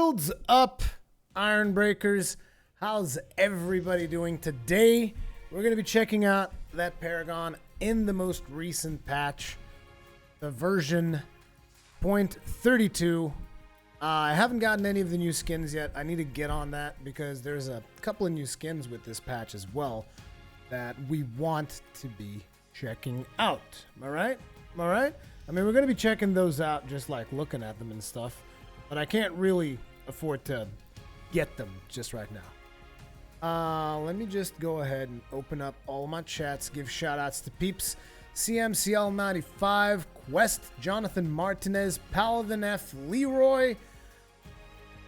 Shields up, Iron Breakers. How's everybody doing today? We're going to be checking out that Paragon in the most recent patch, the version 0.32. I haven't gotten any of the new skins yet. I need to get on that because there's a couple of new skins with this patch as well that we want to be checking out. Am I right? Am I right? I mean, we're going to be checking those out just like looking at them and stuff, but I can't really afford to get them just right now. Let me just go ahead and open up all my chats, give shout outs to peeps. CMCL95, Quest, Jonathan Martinez, Paladin F, Leroy,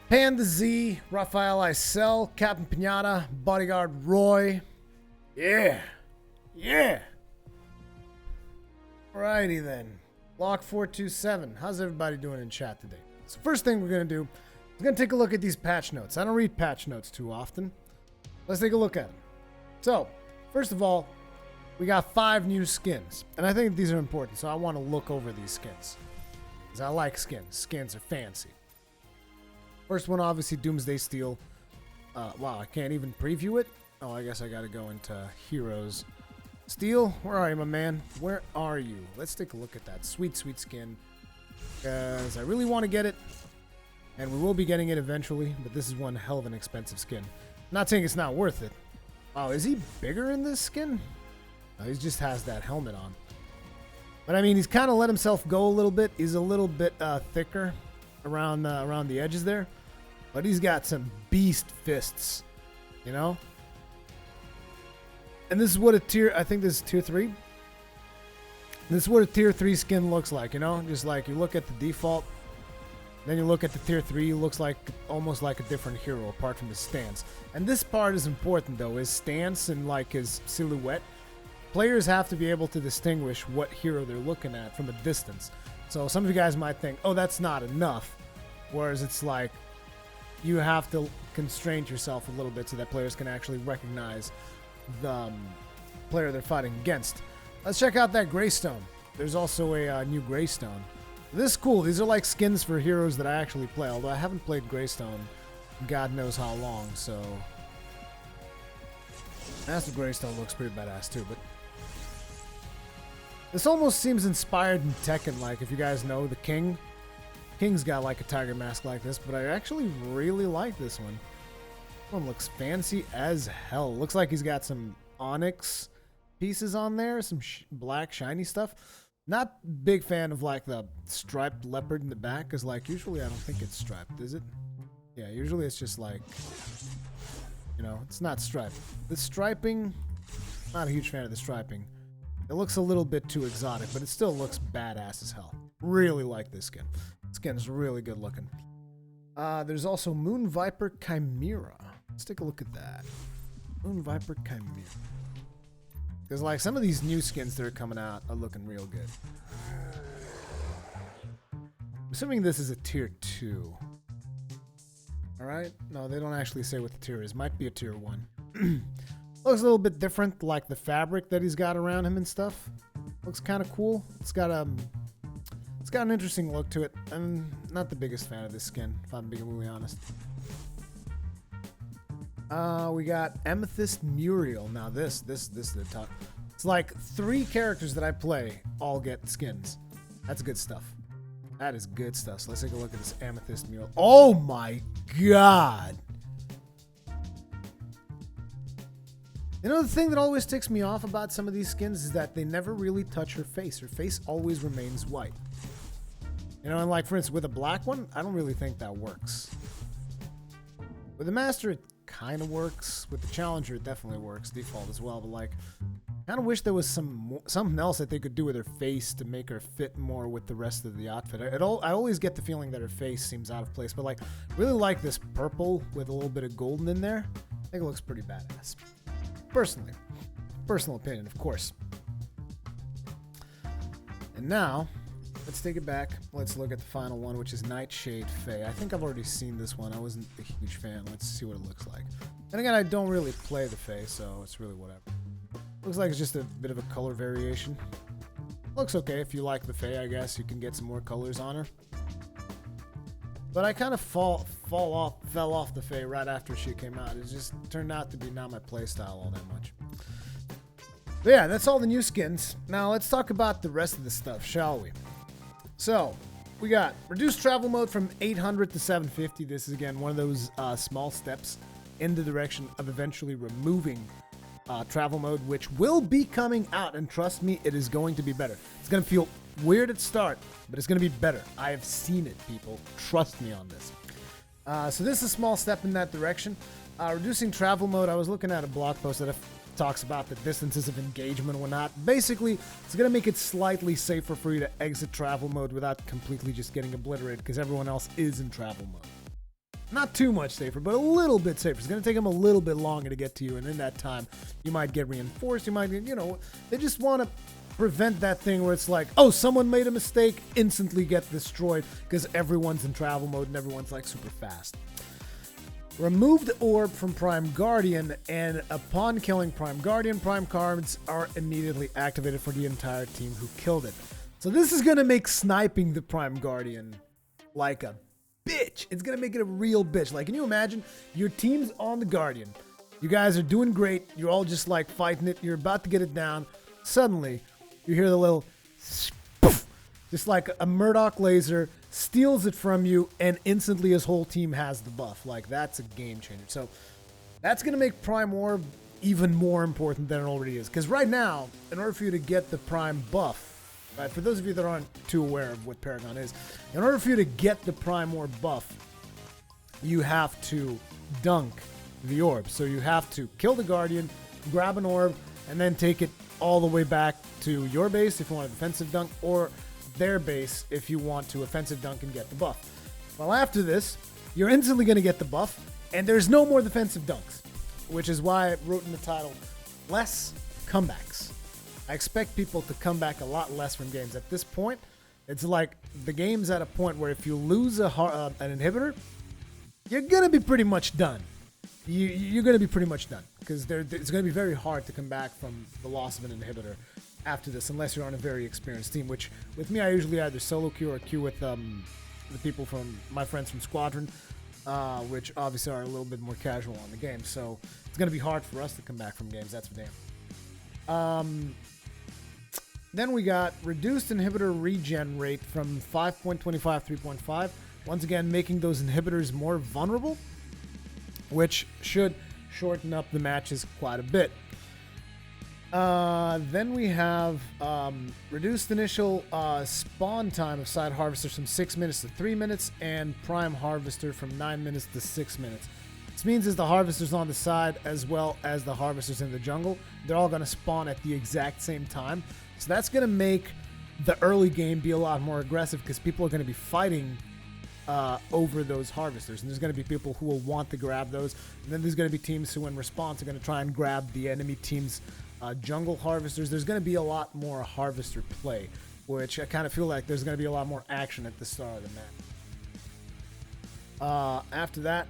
Panda Z, Raphael Isel, Captain Pinata, Bodyguard Roy. Yeah. Alrighty then. Lock 427. How's everybody doing in chat today? So first thing we're going to do is going to take a look at these patch notes. I don't read patch notes too often. Let's take a look at them. So, first of all, we got 5 new skins. And I think these are important, so I want to look over these skins. Because I like skins. Skins are fancy. First one, obviously, Doomsday Steel. Wow, I can't even preview it? Oh, I guess I got to go into Heroes. Steel, where are you, my man? Where are you? Let's take a look at that sweet, sweet skin. Because I really want to get it. And we will be getting it eventually. But this is one hell of an expensive skin. Not saying it's not worth it. Oh, is he bigger in this skin? No, he just has that helmet on. But I mean, he's kind of let himself go a little bit. He's a little bit thicker around the edges there. But he's got some beast fists, you know? And this is what I think this is tier 3. This is what a tier 3 skin looks like, you know? Just like you look at the default, then you look at the tier 3, it looks like almost like a different hero apart from his stance. And this part is important though, his stance and like his silhouette. Players have to be able to distinguish what hero they're looking at from a distance. So some of you guys might think, oh, that's not enough. Whereas it's like, you have to constrain yourself a little bit so that players can actually recognize the player they're fighting against. Let's check out that Greystone. There's also a new Greystone. This is cool. These are like skins for heroes that I actually play, although I haven't played Greystone God knows how long, so... Master Greystone looks pretty badass too, but... This almost seems inspired in Tekken, like if you guys know the King. King's got like a tiger mask like this, but I actually really like this one. This one looks fancy as hell. Looks like he's got some onyx pieces on there, some black shiny stuff. Not big fan of like the striped leopard in the back, because like usually I don't think it's striped, is it? Yeah, usually it's just like, you know, it's not striped. The striping, not a huge fan of the striping. It looks a little bit too exotic, but it still looks badass as hell. Really like this skin. Skin's really good looking. There's also Moon Viper Chimera. Let's take a look at that. Moon Viper Chimera. Because like some of these new skins that are coming out are looking real good. Assuming this is a tier 2. Alright? No, they don't actually say what the tier is. Might be a tier 1. Looks a little bit different, like the fabric that he's got around him and stuff. Looks kind of cool. It's got an interesting look to it. I'm not the biggest fan of this skin, if I'm being really honest. We got Amethyst Muriel. Now this is the top. It's like 3 characters that I play all get skins. That's good stuff. That is good stuff. So let's take a look at this Amethyst Muriel. Oh my god! You know, the thing that always ticks me off about some of these skins is that they never really touch her face. Her face always remains white. You know, and like, for instance, with a black one, I don't really think that works. With the Master, it kind of works. With the Challenger, it definitely works. Default as well, but like, I kind of wish there was something else that they could do with her face to make her fit more with the rest of the outfit. I always get the feeling that her face seems out of place, but like, really like this purple with a little bit of golden in there. I think it looks pretty badass. Personally. Personal opinion, of course. And now, let's take it back. Let's look at the final one, which is Nightshade Fae. I think I've already seen this one. I wasn't a huge fan. Let's see what it looks like. And again, I don't really play the Fae, so it's really whatever. Looks like it's just a bit of a color variation. Looks okay. If you like the Fae, I guess you can get some more colors on her. But I kind of fell off the Fae right after she came out. It just turned out to be not my playstyle all that much. But yeah, that's all the new skins. Now let's talk about the rest of the stuff, shall we? So, we got reduced travel mode from 800 to 750. This is again one of those small steps in the direction of eventually removing travel mode, which will be coming out, and trust me, it is going to be better. It's going to feel weird at start, but it's going to be better. I have seen it, people. Trust me on this. So this is a small step in that direction. Reducing travel mode, I was looking at a blog post that talks about the distances of engagement and whatnot. Basically, it's going to make it slightly safer for you to exit travel mode without completely just getting obliterated because everyone else is in travel mode. Not too much safer, but a little bit safer. It's going to take them a little bit longer to get to you, and in that time, you might get reinforced. You might, they just want to prevent that thing where it's like, oh, someone made a mistake, instantly get destroyed because everyone's in travel mode and everyone's like super fast. Remove the orb from Prime Guardian, and upon killing Prime Guardian, Prime cards are immediately activated for the entire team who killed it. So this is going to make sniping the Prime Guardian like a bitch. It's going to make it a real bitch. Like, can you imagine your team's on the Guardian? You guys are doing great. You're all just like fighting it. You're about to get it down. Suddenly, you hear the little poof, just like a Murdoch laser steals it from you, and instantly his whole team has the buff. Like, that's a game changer. So that's going to make Prime Orb even more important than it already is. Because right now, in order for you to get the Prime buff, right, for those of you that aren't too aware of what Paragon is, in order for you to get the Prime Orb buff, you have to dunk the orb. So you have to kill the Guardian, grab an orb, and then take it all the way back to your base if you want a defensive dunk, or their base if you want to offensive dunk and get the buff. Well, after this, you're instantly going to get the buff, and there's no more defensive dunks, which is why I wrote in the title, less comebacks. I expect people to come back a lot less from games. At this point, it's like the game's at a point where if you lose an inhibitor, you're going to be pretty much done. You're going to be pretty much done because it's going to be very hard to come back from the loss of an inhibitor after this, unless you're on a very experienced team, which with me, I usually either solo queue or queue with the people from my friends from Squadron, which obviously are a little bit more casual on the game. So it's going to be hard for us to come back from games, that's for damn. Then we got reduced inhibitor regen rate from 5.25 3.5. Once again, making those inhibitors more vulnerable, which should shorten up the matches quite a bit. Then we have reduced initial spawn time of side harvesters from 6 minutes to 3 minutes, and prime harvester from 9 minutes to 6 minutes. This means is the harvesters on the side as well as the harvesters in the jungle, they're all going to spawn at the exact same time. So that's going to make the early game be a lot more aggressive because people are going to be fighting over those harvesters, and there's going to be people who will want to grab those, and then there's going to be teams who in response are going to try and grab the enemy team's jungle harvesters. There's going to be a lot more harvester play, which I kind of feel like there's going to be a lot more action at the start of the map. After that,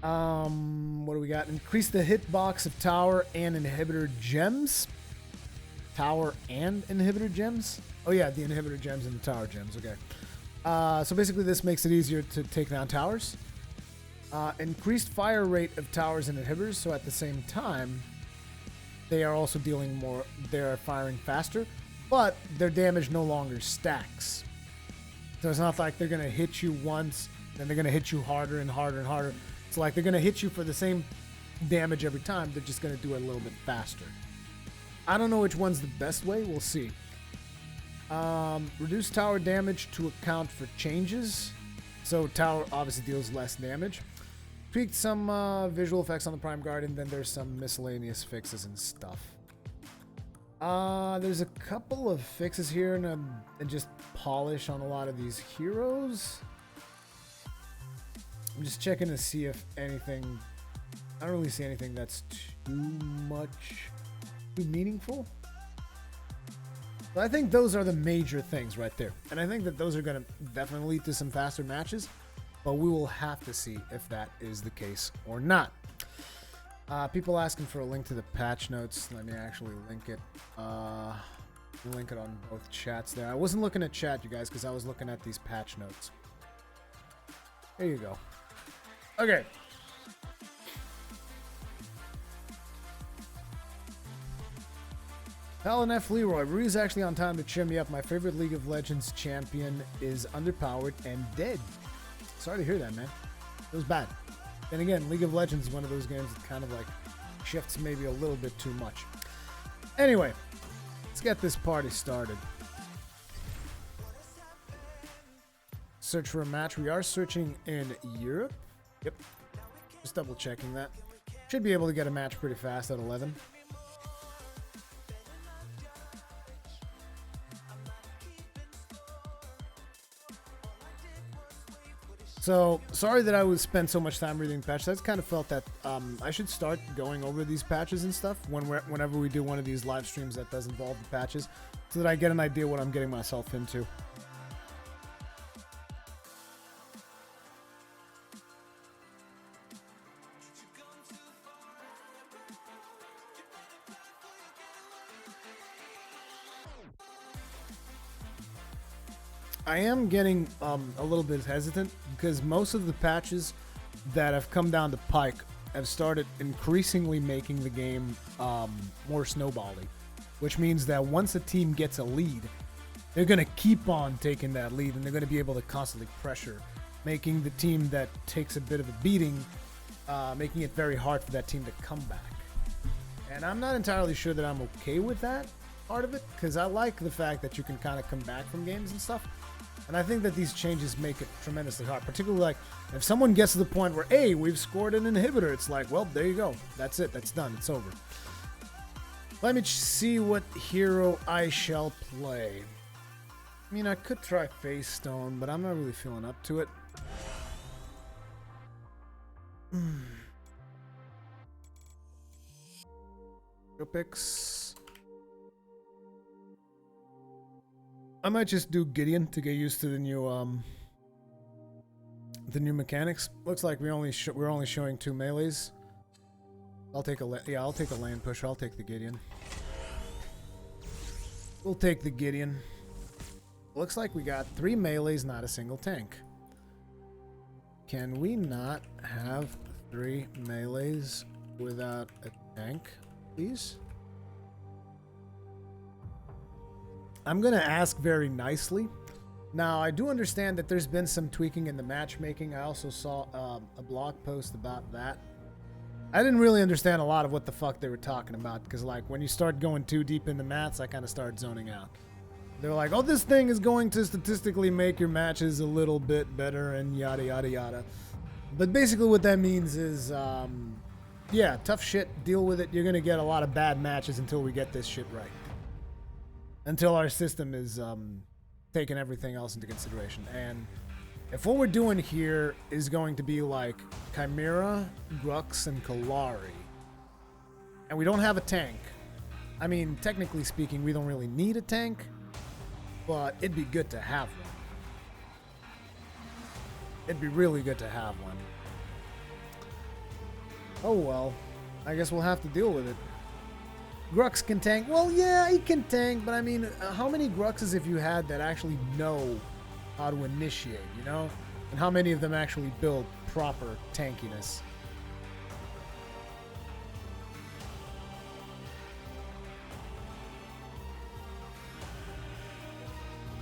what do we got? Increase the hitbox of tower and inhibitor gems. Tower and inhibitor gems? Oh yeah, the inhibitor gems and the tower gems. Okay. So basically this makes it easier to take down towers. Increased fire rate of towers and inhibitors, so at the same time, they are also dealing more, they're firing faster, but their damage no longer stacks. So it's not like they're going to hit you once, then they're going to hit you harder and harder and harder. It's like they're going to hit you for the same damage every time, they're just going to do it a little bit faster. I don't know which one's the best way, we'll see. Reduce tower damage to account for changes. So tower obviously deals less damage. Tweaked some visual effects on the Prime Guardian, then there's some miscellaneous fixes and stuff. There's a couple of fixes here and just polish on a lot of these heroes. I'm just checking to see if anything, I don't really see anything that's too meaningful. But I think those are the major things right there. And I think that those are going to definitely lead to some faster matches, but we will have to see if that is the case or not. People asking for a link to the patch notes. Let me actually link it. Link it on both chats there. I wasn't looking at chat, you guys, because I was looking at these patch notes. There you go. Okay. Alan F. Leroy, Rui's actually on time to cheer me up. My favorite League of Legends champion is underpowered and dead. Sorry to hear that, man. It was bad. Then again, League of Legends is one of those games that kind of like shifts maybe a little bit too much. Anyway, let's get this party started. Search for a match. We are searching in Europe. Yep. Just double checking that. Should be able to get a match pretty fast at 11. So, sorry that I would spend so much time reading patches. I just kind of felt that I should start going over these patches and stuff whenever we do one of these live streams that does involve the patches, so that I get an idea what I'm getting myself into. I am getting a little bit hesitant because most of the patches that have come down the pike have started increasingly making the game more snowbally, which means that once a team gets a lead, they're going to keep on taking that lead and they're going to be able to constantly pressure, making the team that takes a bit of a beating, making it very hard for that team to come back. And I'm not entirely sure that I'm okay with that part of it, because I like the fact that you can kind of come back from games and stuff. And I think that these changes make it tremendously hard, particularly like if someone gets to the point where, hey, we've scored an inhibitor, it's like, well, there you go. That's it. That's done. It's over. Let me see what hero I shall play. I mean, I could try Face Stone, but I'm not really feeling up to it. Picks. I might just do Gideon to get used to the new mechanics. Looks like we're only showing 2 melees. I'll take a lane push. I'll take the Gideon. We'll take the Gideon. Looks like we got 3 melees, not a single tank. Can we not have 3 melees without a tank, please? I'm going to ask very nicely. Now, I do understand that there's been some tweaking in the matchmaking. I also saw a blog post about that. I didn't really understand a lot of what the fuck they were talking about, because like when you start going too deep in the maths, I kind of started zoning out. They're like, oh, this thing is going to statistically make your matches a little bit better and yada, yada, yada. But basically what that means is, yeah, tough shit, deal with it. You're going to get a lot of bad matches until we get this shit right. Until our system is taking everything else into consideration. And if what we're doing here is going to be like Chimera, Grux, and Kalari, and we don't have a tank, I mean, technically speaking, we don't really need a tank, but it'd be good to have one. It'd be really good to have one. Oh well, I guess we'll have to deal with it. Grux can tank. Well, yeah, he can tank, but I mean, how many Gruxes have you had that actually know how to initiate, you know? And how many of them actually build proper tankiness?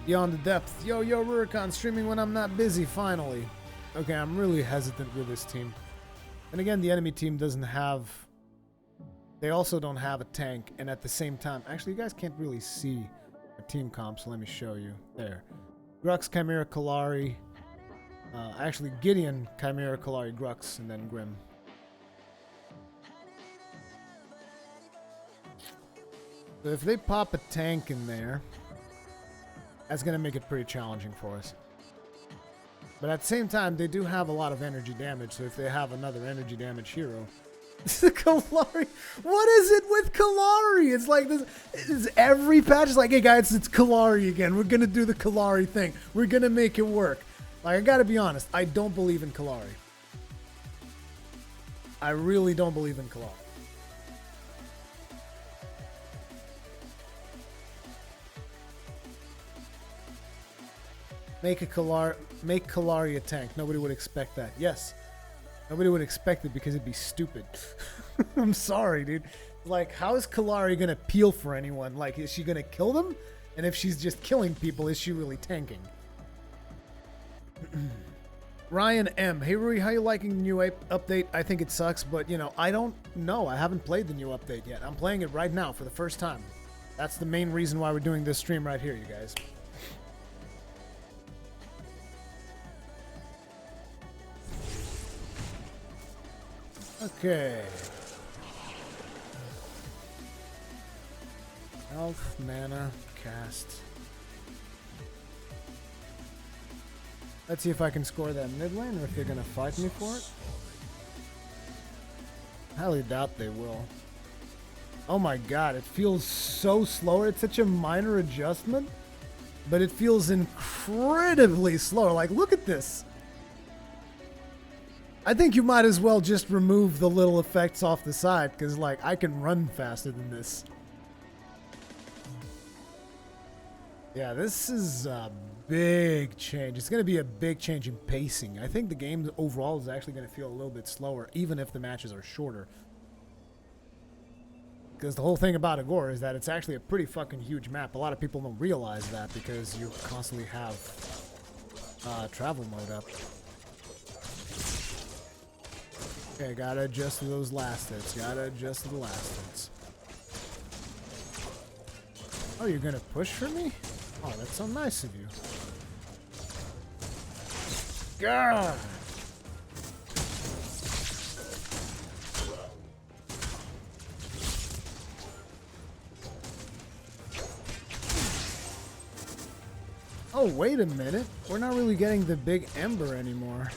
Beyond the depth. Yo, Rurikhan, streaming when I'm not busy, finally. Okay, I'm really hesitant with this team. And again, the enemy team doesn't have... They also don't have a tank, and at the same time... Actually, you guys can't really see a team comp, so let me show you. There. Grux, Chimera, Kalari. Actually, Gideon, Chimera, Kalari, Grux, and then Grim. So if they pop a tank in there, that's going to make it pretty challenging for us. But at the same time, they do have a lot of energy damage, so if they have another energy damage hero... Kalari. What is it with Kalari? It's like this. It's every patch is like, hey guys, it's Kalari again. We're gonna do the Kalari thing. We're gonna make it work. Like, I gotta be honest. I don't believe in Kalari. I really don't believe in Kalari. Make Kallari a tank. Nobody would expect that. Yes. Nobody would expect it because it'd be stupid. I'm sorry, dude. Like, how is Kallari gonna peel for anyone? Like, is she gonna kill them? And if she's just killing people, is she really tanking? Ryan M. Hey, Rui, how you liking the new update? I think it sucks, but, you know, I don't know. I haven't played the new update yet. I'm playing it right now for the first time. That's the main reason why we're doing this stream right here, you guys. Okay. Health, mana, cast. Let's see if I can score that mid lane or if they're gonna fight me for it. I highly doubt they will. Oh my god, it feels so slower. It's such a minor adjustment, but it feels incredibly slower. Like, look at this. I think you might as well just remove the little effects off the side, because, like, I can run faster than this. Yeah, this is a big change. It's going to be a big change in pacing. I think the game overall is actually going to feel a little bit slower, even if the matches are shorter. Because the whole thing about Agora is that it's actually a pretty fucking huge map. A lot of people don't realize that because you constantly have travel mode up. Okay, gotta adjust to those last hits. Gotta adjust to the last hits. Oh, you're gonna push for me? Oh, that's so nice of you. God! Oh, wait a minute. We're not really getting the big ember anymore.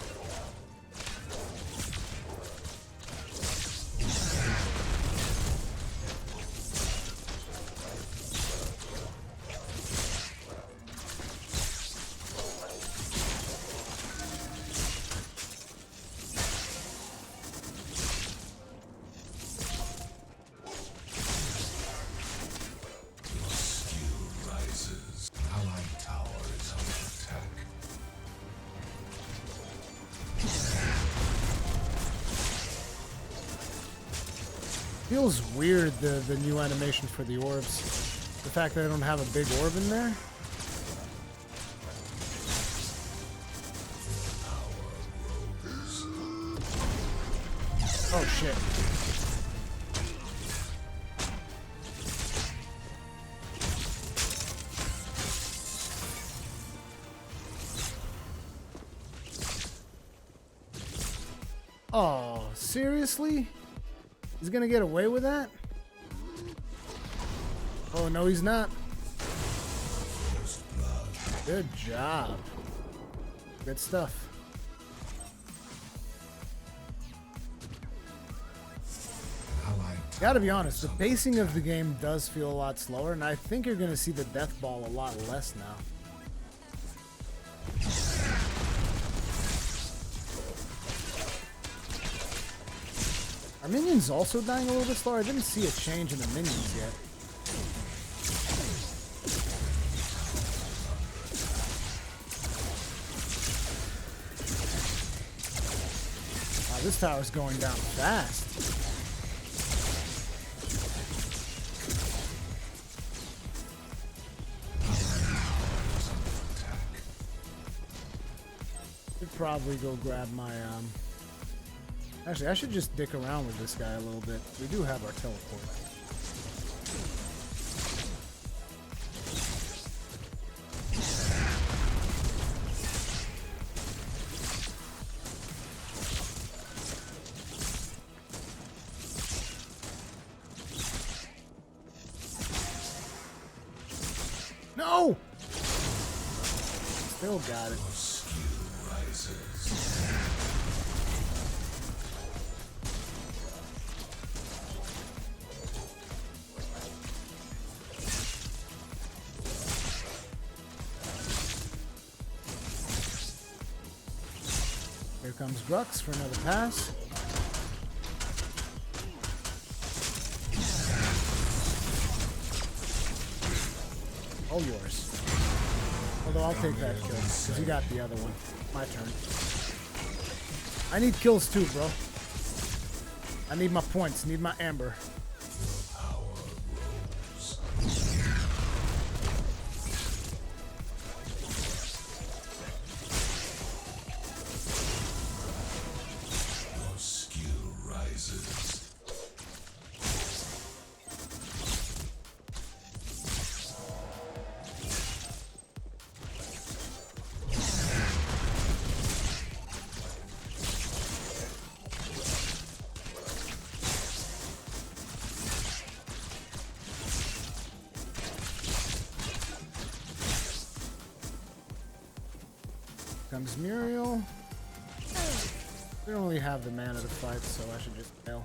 Feels weird, the new animation for the orbs. The fact that I don't have a big orb in there. Oh shit. Oh, seriously? He's gonna get away with that? Oh, no, he's not. Good job. Good stuff. Gotta be honest, the pacing of the game does feel a lot slower, and I think you're gonna see the death ball a lot less now. Are minions also dying a little bit slower? I didn't see a change in the minions yet. Wow, this tower's going down fast. Should probably go grab my Actually, I should just dick around with this guy a little bit. We do have our teleport. No! Still got it. Here comes Grux for another pass. All yours. Although I'll take that kill, because you got the other one. My turn. I need kills too, bro. I need my points, need my amber. Comes Muriel. We don't really have the mana to fight, so I should just fail.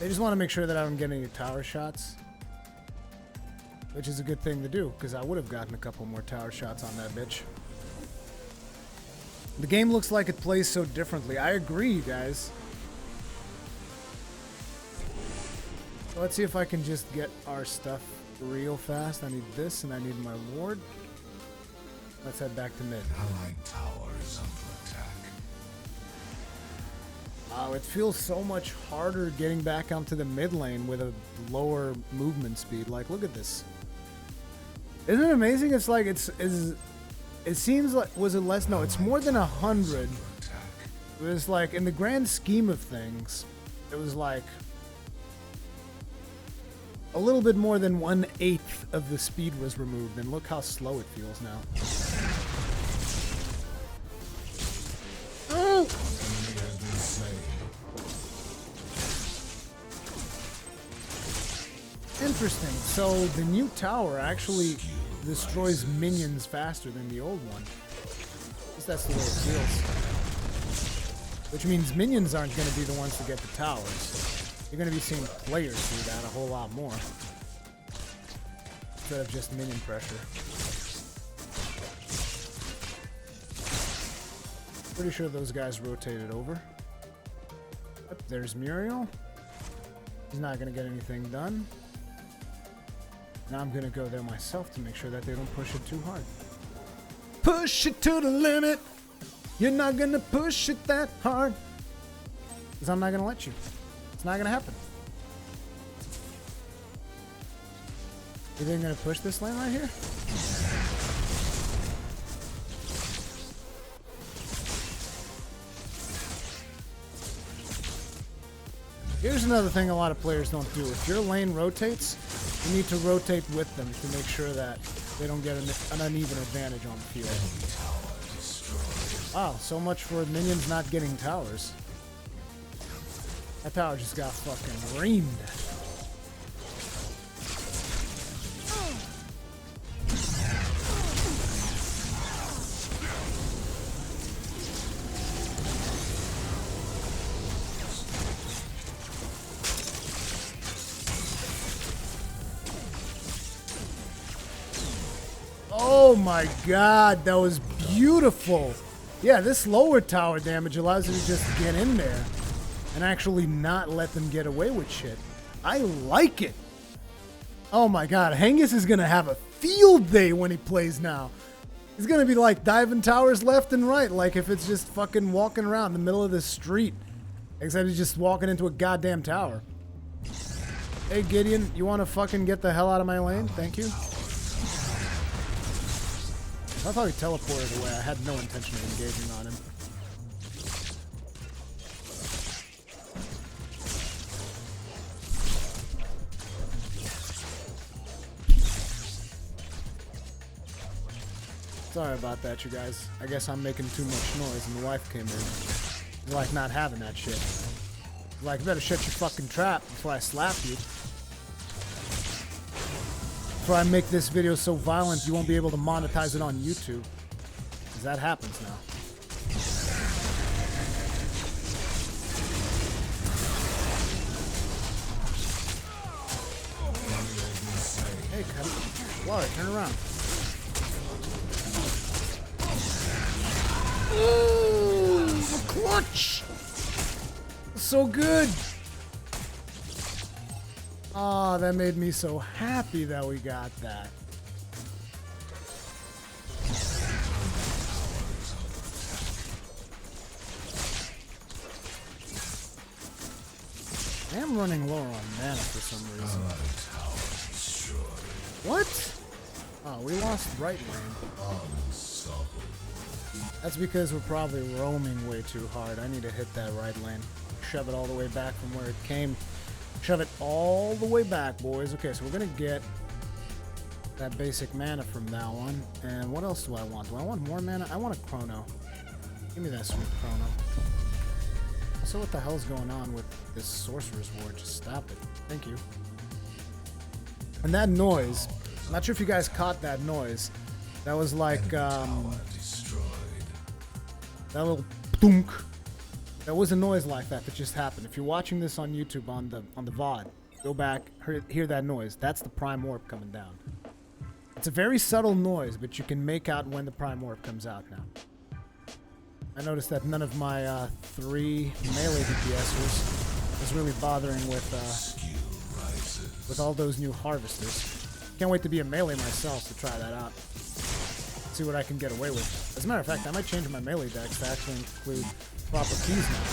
They just want to make sure that I don't get any tower shots. Which is a good thing to do, because I would have gotten a couple more tower shots on that bitch. The game looks like it plays so differently. I agree, guys. So let's see if I can just get our stuff real fast. I need this, and I need my ward. Let's head back to mid. Allied tower is under attack. Wow, it feels so much harder getting back onto the mid lane with a lower movement speed. Like, look at this. Isn't it amazing? It's like it seems like, was it less? No, it's more than 100. It was like, in the grand scheme of things, it was like a little bit more than 1/8 of the speed was removed, and look how slow it feels now. Interesting. So the new tower actually destroys minions faster than the old one. At least that's the way it feels. Which means minions aren't going to be the ones to get the towers. You're going to be seeing players do that a whole lot more. Instead of just minion pressure. Pretty sure those guys rotated over. Yep, there's Muriel. He's not going to get anything done. Now I'm going to go there myself to make sure that they don't push it too hard. Push it to the limit. You're not going to push it that hard. Because I'm not going to let you. It's not going to happen. You think you're going to push this lane right here? Here's another thing a lot of players don't do. If your lane rotates, you need to rotate with them to make sure that they don't get an uneven advantage on the field. Wow, so much for minions not getting towers. That tower just got fucking reamed. Oh my god, that was beautiful. Yeah, this lower tower damage allows you to just get in there and actually not let them get away with shit. I like it. Oh my god, Hengis is going to have a field day when he plays now. He's going to be like diving towers left and right, like if it's just fucking walking around the middle of the street. Except he's just walking into a goddamn tower. Hey Gideon, you want to fucking get the hell out of my lane? Thank you. I thought he teleported away. I had no intention of engaging on him. Sorry about that, you guys. I guess I'm making too much noise and the wife came in. You like not having that shit. You like, better shut your fucking trap before I slap you. Before I make this video so violent you won't be able to monetize it on YouTube. Because that happens now. Hey, Cuddy. Laura, turn around. Ooh, clutch! So good! Oh, that made me so happy that we got that. I am running low on mana for some reason. Tower destroyed. What? Oh, we lost right lane. Unstoppable. That's because we're probably roaming way too hard. I need to hit that right lane. Shove it all the way back from where it came. Shove it all the way back, boys. Okay, so we're going to get that basic mana from that one. And what else do I want? Do I want more mana? I want a chrono. Give me that sweet chrono. So what the hell's going on with this sorcerer's ward? Just stop it. Thank you. And that noise, I'm not sure if you guys caught that noise. That was like, Tower destroyed. that little thunk. That was a noise like that just happened. If you're watching this on YouTube on the VOD, go back, hear that noise. That's the prime orb coming down. It's a very subtle noise, but you can make out when the prime orb comes out now. I noticed that none of my 3 melee DPSers was really bothering with all those new harvesters. Can't wait to be a melee myself to try that out. See what I can get away with. As a matter of fact, I might change my melee decks to actually include proper keys now.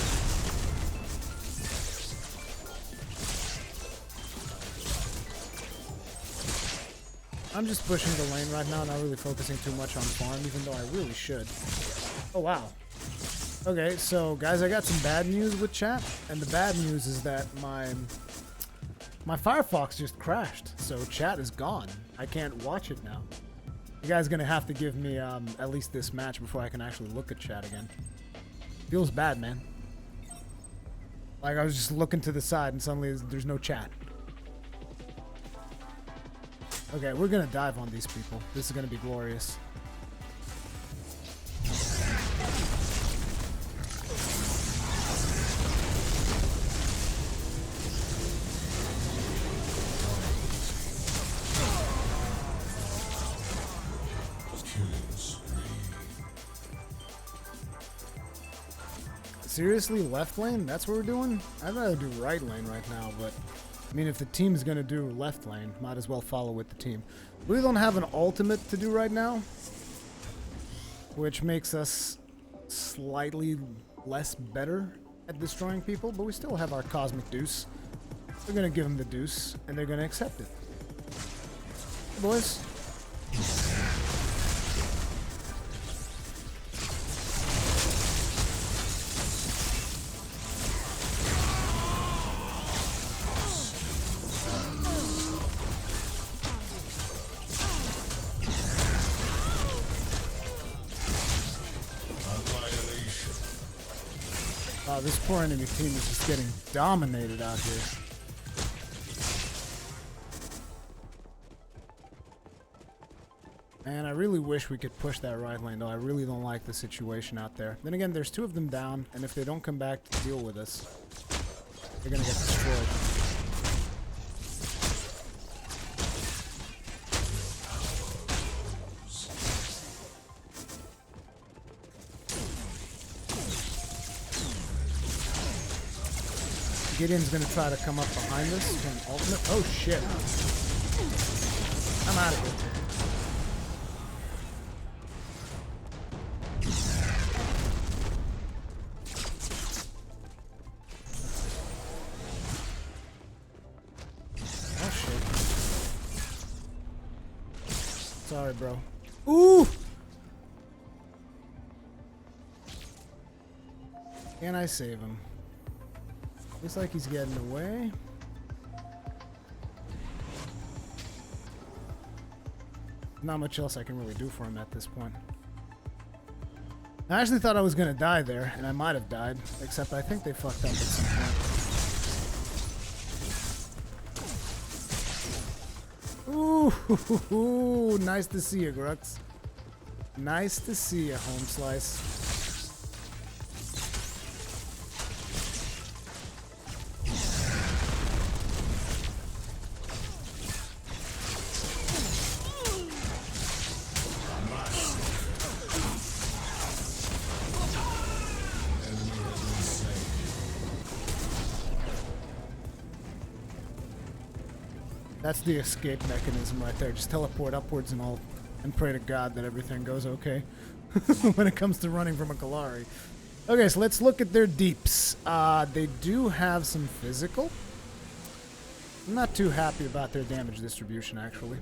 I'm just pushing the lane right now, not really focusing too much on farm, even though I really should. Oh wow. Okay, so guys, I got some bad news with chat, and the bad news is that my Firefox just crashed, so chat is gone. I can't watch it now. You guys are gonna have to give me at least this match before I can actually look at chat again. Feels bad, man. Like I was just looking to the side and suddenly there's no chat. Okay, we're gonna dive on these people. This is gonna be glorious. Seriously, left lane? That's what we're doing? I'd rather do right lane right now, but I mean, if the team's gonna do left lane, might as well follow with the team. We don't have an ultimate to do right now, which makes us slightly less better at destroying people, but we still have our cosmic deuce. We're gonna give them the deuce, and they're gonna accept it. Hey, boys. Wow, this poor enemy team is just getting dominated out here. Man, I really wish we could push that right lane, though. I really don't like the situation out there. Then again, there's 2 of them down, and if they don't come back to deal with us, they're gonna get destroyed. Gideon's gonna try to come up behind us for an ultimate. Oh shit. I'm out of here. Oh shit. Sorry, bro. Ooh! Can I save him? Looks like he's getting away. Not much else I can really do for him at this point. I actually thought I was gonna die there, and I might have died, except I think they fucked up at some point. Ooh, nice to see you, Grux. Nice to see you, Home Slice. That's the escape mechanism right there. Just teleport upwards and pray to God that everything goes okay when it comes to running from a Kalari. Okay, so let's look at their deeps. They do have some physical. I'm not too happy about their damage distribution, actually.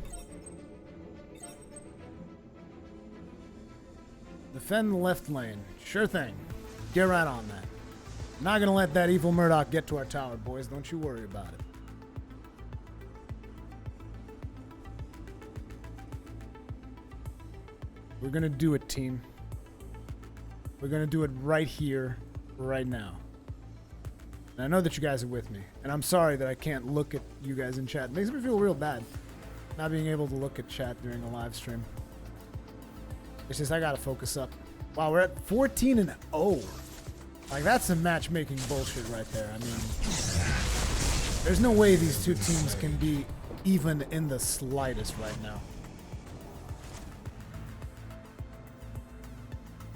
Defend the left lane. Sure thing. Get right on that. Not gonna let that evil Murdoch get to our tower, boys. Don't you worry about it. We're gonna do it, team. We're gonna do it right here, right now. And I know that you guys are with me. And I'm sorry that I can't look at you guys in chat. It makes me feel real bad not being able to look at chat during a live stream. It's just I gotta focus up. Wow, we're at 14-0. Like, that's some matchmaking bullshit right there. I mean, there's no way these two teams can be even in the slightest right now.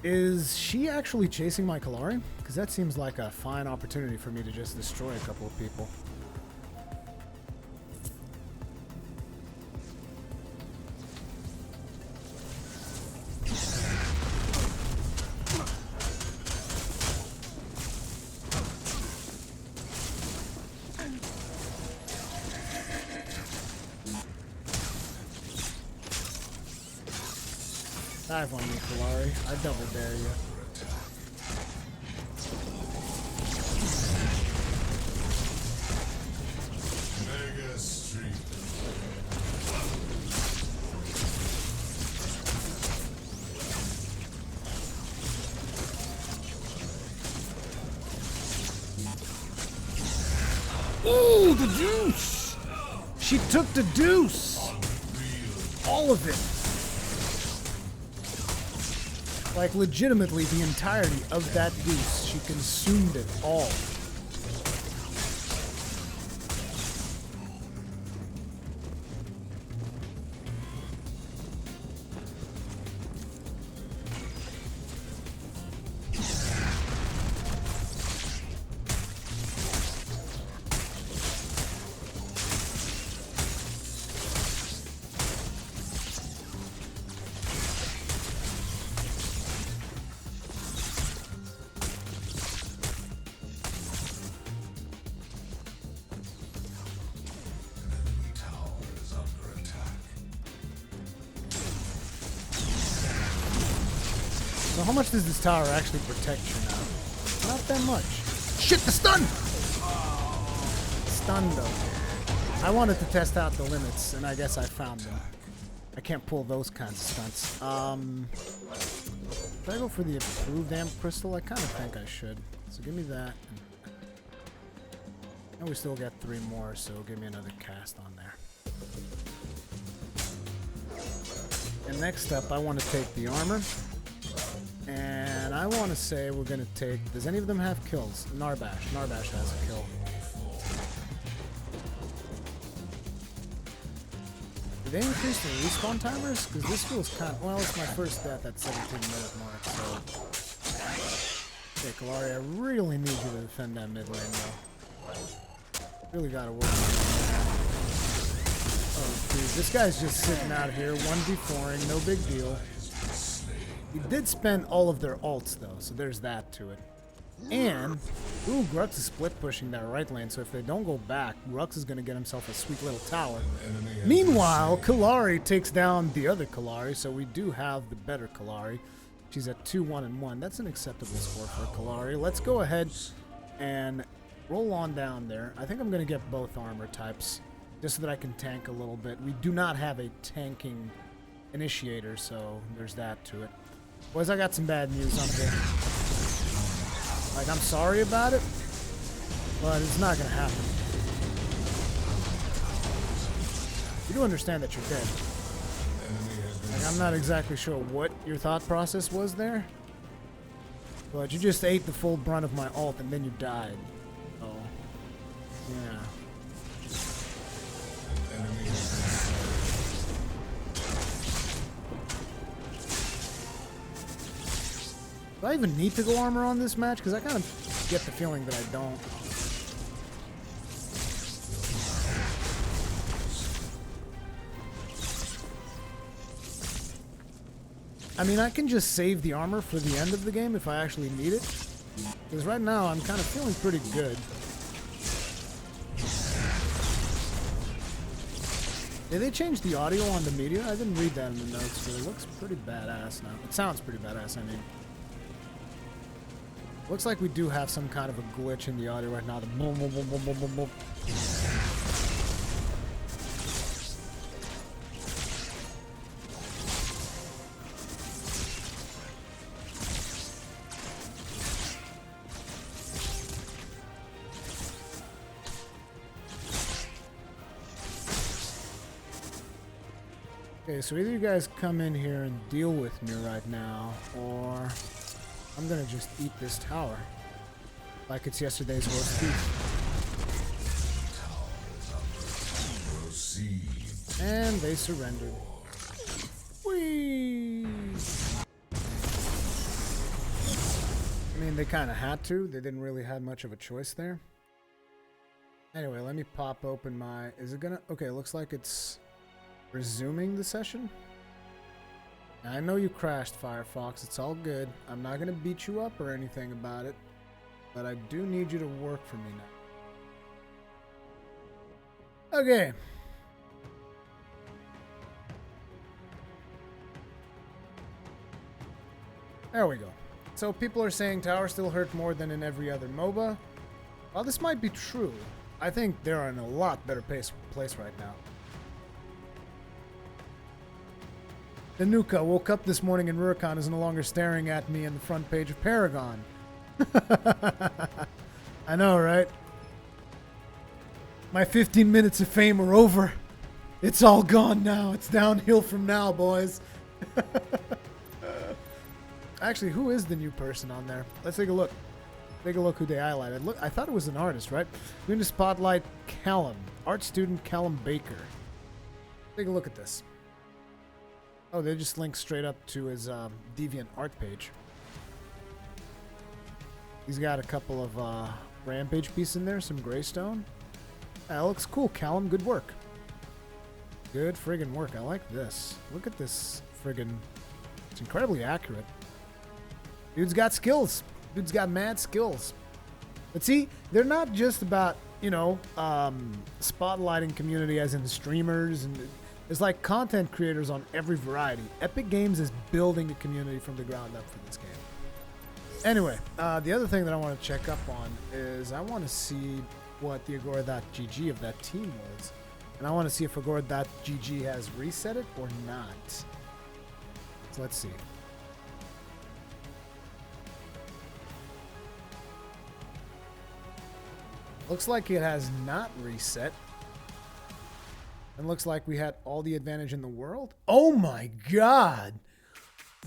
Is she actually chasing my Kalari? Because that seems like a fine opportunity for me to just destroy a couple of people. Dive on me, Kalari. I double dare you. Mega Street. Ooh, the deuce! She took the deuce! All of it. Like, legitimately, the entirety of that deuce. She consumed it all. So how much does this tower actually protect you now? Not that much. Shit, the stun! Stun, though. I wanted to test out the limits, and I guess I found them. I can't pull those kinds of stunts. Should I go for the approved amp crystal? I kind of think I should. So give me that. And we still got 3 more, so give me another cast on there. And next up, I want to take the armor. And I want to say we're going to take... Does any of them have kills? Narbash. Narbash has a kill. Did they increase the respawn timers? Because this feels kind of... Well, it's my first death at 17-minute mark, so... Okay, Kalari, I really need you to defend that mid lane, though. Really gotta work on that. Oh, dude, this guy's just sitting out here, 1v4ing, no big deal. He did spend all of their ults, though, so there's that to it. And, ooh, Grux is split pushing that right lane, so if they don't go back, Grux is going to get himself a sweet little tower. Meanwhile, Kalari takes down the other Kalari, so we do have the better Kalari. She's at 2-1-1. That's an acceptable score for Kalari. Let's go ahead and roll on down there. I think I'm going to get both armor types, just so that I can tank a little bit. We do not have a tanking initiator, so there's that to it. Boys, I got some bad news on here. Like, I'm sorry about it, but it's not gonna happen. You do understand that you're dead. Like, I'm not exactly sure what your thought process was there, but you just ate the full brunt of my ult and then you died. So, yeah. Do I even need to go armor on this match? Because I kind of get the feeling that I don't. I mean, I can just save the armor for the end of the game if I actually need it. Because right now, I'm kind of feeling pretty good. Did they change the audio on the media? I didn't read that in the notes, but it looks pretty badass now. It sounds pretty badass, I mean. Looks like we do have some kind of a glitch in the audio right now. The boom, boom, boom, boom, boom, boom, boom. Okay, so either you guys come in here and deal with me right now, or I'm gonna just eat this tower like it's yesterday's roast beef. And they surrendered. Whee! I mean, they kind of had to. They didn't really have much of a choice there. Anyway, let me pop open my... Is it gonna... Okay, looks like it's resuming the session. I know you crashed, Firefox. It's all good. I'm not gonna beat you up or anything about it, but I do need you to work for me now. Okay. There we go. So people are saying towers still hurt more than in every other MOBA. Well, this might be true. I think they're in a lot better place right now. The Nuka woke up this morning and Rurikhan is no longer staring at me in the front page of Paragon. I know, right? My 15 minutes of fame are over. It's all gone now. It's downhill from now, boys. Actually, who is the new person on there? Let's take a look. Take a look who they highlighted. Look, I thought it was an artist, right? We're going to spotlight Callum. Art student Callum Baker. Take a look at this. Oh, they just linked straight up to his Deviant art page. He's got a couple of Rampage pieces in there, some Greystone. That looks cool, Callum. Good work. Good friggin' work. I like this. Look at this friggin'... It's incredibly accurate. Dude's got skills. Dude's got mad skills. But see, they're not just about, you know, spotlighting community as in streamers and... There's like content creators on every variety. Epic Games is building a community from the ground up for this game. Anyway, the other thing that I want to check up on is I want to see what the Agora.gg of that team was. And I want to see if Agora.gg has reset it or not. So let's see. Looks like it has not reset. And looks like we had all the advantage in the world. Oh my god!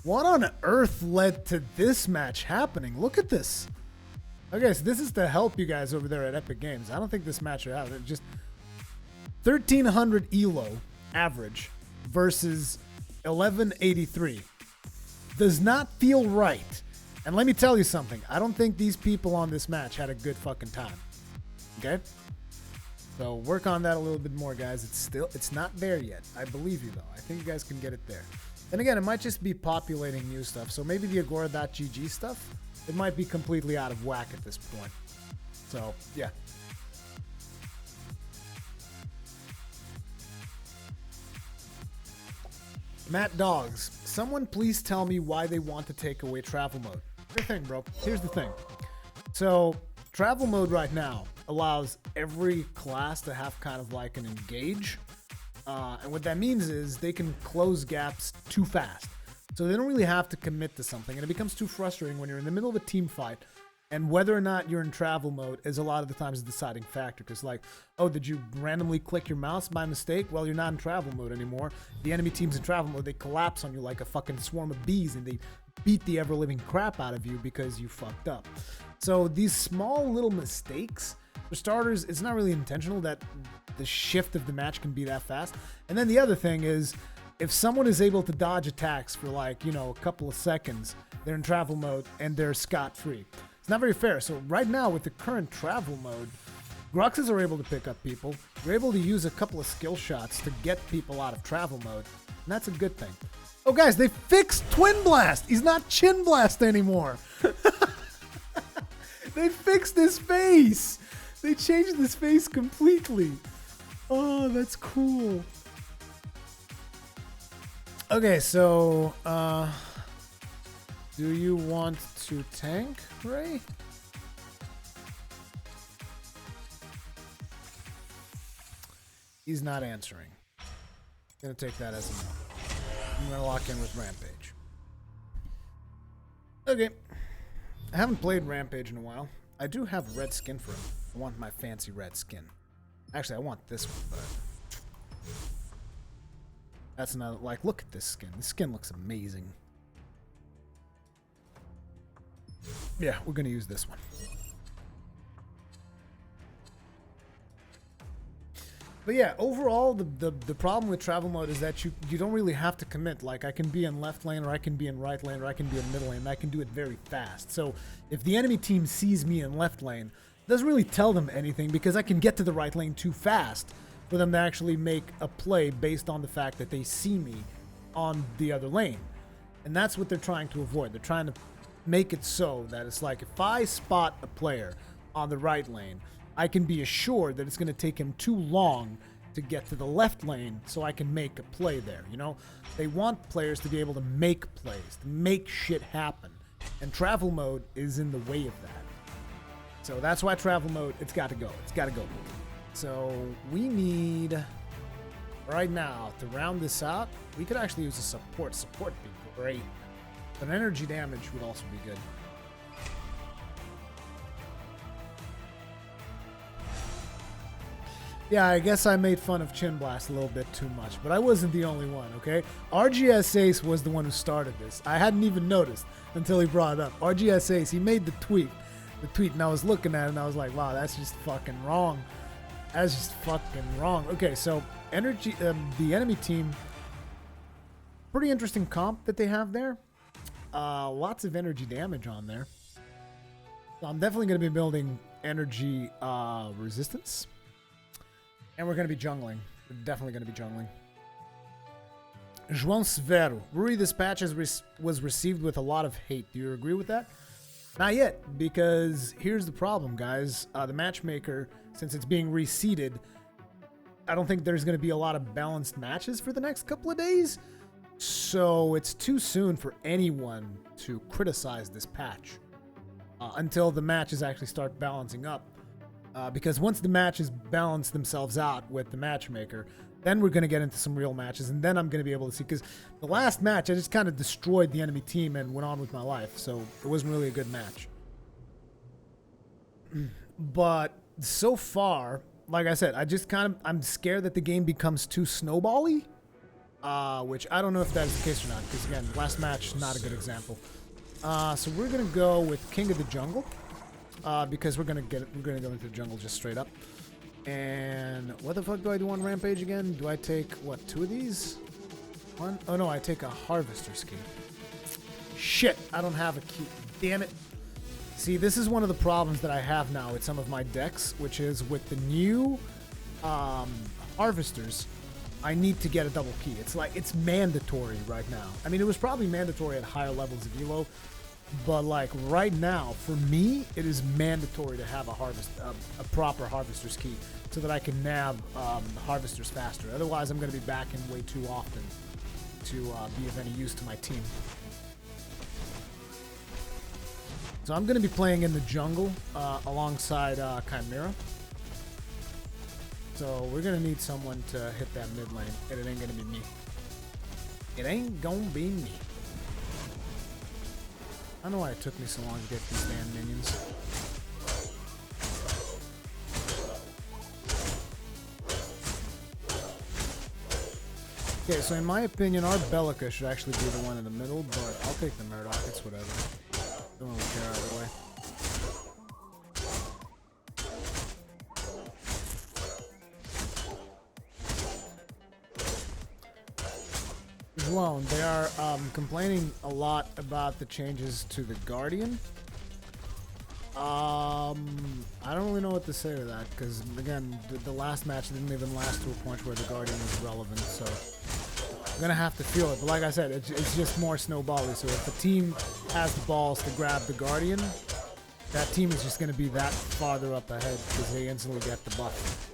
What on earth led to this match happening? Look at this. Okay, so this is to help you guys over there at Epic Games. I don't think this match should happen. Just 1,300 ELO average versus 1183. Does not feel right. And let me tell you something. I don't think these people on this match had a good fucking time. Okay? So work on that a little bit more, guys. It's not there yet. I believe you, though. I think you guys can get it there. And again, it might just be populating new stuff. So maybe the Agora.gg stuff, it might be completely out of whack at this point. So, yeah. Matt Dogs, someone please tell me why they want to take away travel mode. Here's the thing, bro. Here's the thing. So, travel mode right now allows every class to have kind of like an engage. And what that means is they can close gaps too fast. So they don't really have to commit to something. And it becomes too frustrating when you're in the middle of a team fight. And whether or not you're in travel mode is a lot of the times a deciding factor. Because like, oh, did you randomly click your mouse by mistake? Well, you're not in travel mode anymore. The enemy team's in travel mode. They collapse on you like a fucking swarm of bees. And they beat the ever-living crap out of you because you fucked up. So these small little mistakes... For starters, it's not really intentional that the shift of the match can be that fast. And then the other thing is, if someone is able to dodge attacks for like, you know, a couple of seconds, they're in travel mode and they're scot-free. It's not very fair. So right now with the current travel mode, Gruxes are able to pick up people. You're able to use a couple of skill shots to get people out of travel mode. And that's a good thing. Oh guys, they fixed Twin Blast. He's not Chin Blast anymore. They fixed his face. They changed his face completely. Oh, that's cool. Okay, so do you want to tank, Ray? He's not answering. Gonna take that as a no. I'm gonna lock in with Rampage. Okay. I haven't played Rampage in a while. I do have red skin for him. I want my fancy red skin. Actually, I want this one, but that's not like, look at this skin. This skin looks amazing. Yeah, we're gonna use this one. But yeah, overall, the problem with travel mode is that you don't really have to commit. Like, I can be in left lane, or I can be in right lane, or I can be in middle lane, and I can do it very fast. So if the enemy team sees me in left lane, it doesn't really tell them anything, because I can get to the right lane too fast for them to actually make a play based on the fact that they see me on the other lane. And that's what they're trying to avoid. They're trying to make it so that it's like, if I spot a player on the right lane, I can be assured that it's going to take him too long to get to the left lane so I can make a play there, you know? They want players to be able to make plays, to make shit happen. And travel mode is in the way of that. So that's why travel mode, it's got to go. It's got to go. So we need, right now, to round this out, we could actually use a support. Support would be great. But energy damage would also be good. Yeah, I guess I made fun of Chin Blast a little bit too much, but I wasn't the only one, okay? RGS Ace was the one who started this. I hadn't even noticed until he brought it up. RGS Ace, he made the tweet, and I was looking at it, and I was like, wow, that's just fucking wrong. That's just fucking wrong. Okay, so energy, the enemy team, pretty interesting comp that they have there. Lots of energy damage on there. So I'm definitely going to be building energy resistance. And we're going to be jungling. We're definitely going to be jungling. João Severo. Ruri, this patch was received with a lot of hate. Do you agree with that? Not yet, because here's the problem, guys. The matchmaker, since it's being reseeded, I don't think there's going to be a lot of balanced matches for the next couple of days. So it's too soon for anyone to criticize this patch until the matches actually start balancing up. Because once the matches balance themselves out with the matchmaker, then we're going to get into some real matches, and then I'm going to be able to see, because the last match, I just kind of destroyed the enemy team and went on with my life, so it wasn't really a good match. But so far, like I said, I'm scared that the game becomes too snowbally, which I don't know if that is the case or not, because again, last match, not a good example. So we're going to go with King of the Jungle. Because we're gonna go into the jungle just straight up. And what the fuck do I do on Rampage again? Do I take what, 2 of these? One? Oh no, I take a Harvester's Key. Shit, I don't have a key. Damn it. See, this is one of the problems that I have now with some of my decks, which is with the new Harvesters, I need to get a double key. It's like, it's mandatory right now. I mean, it was probably mandatory at higher levels of Elo, but like right now, for me, it is mandatory to have a proper Harvester's Key so that I can nab Harvesters faster. Otherwise, I'm going to be backing way too often to be of any use to my team. So I'm going to be playing in the jungle alongside Chimera. So we're going to need someone to hit that mid lane, and it ain't going to be me. It ain't going to be me. I don't know why it took me so long to get these damn minions. Okay, so in my opinion, our Bellica should actually be the one in the middle, but I'll take the Murdoch, it's whatever. Don't really care either way. Alone. They are complaining a lot about the changes to the Guardian. I don't really know what to say to that, because again, the last match didn't even last to a point where the Guardian was relevant, so I'm gonna have to feel it. But like I said, it's just more snowbally. So if the team has the balls to grab the Guardian, that team is just gonna be that farther up ahead because they instantly get the buff.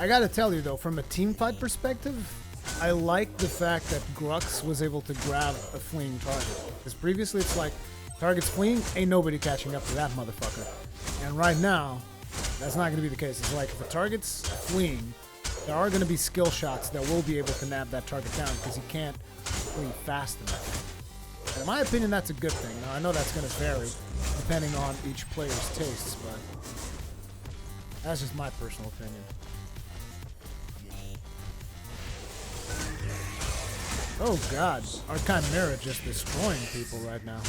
I gotta tell you though, from a team fight perspective, I like the fact that Grux was able to grab a fleeing target. Because previously it's like, target's fleeing, ain't nobody catching up to that motherfucker. And right now, that's not gonna be the case. It's like, if a target's fleeing, there are gonna be skill shots that will be able to nab that target down because he can't flee fast enough. And in my opinion, that's a good thing. Now, I know that's gonna vary depending on each player's tastes, but that's just my personal opinion. Oh god, our Chimera just destroying people right now.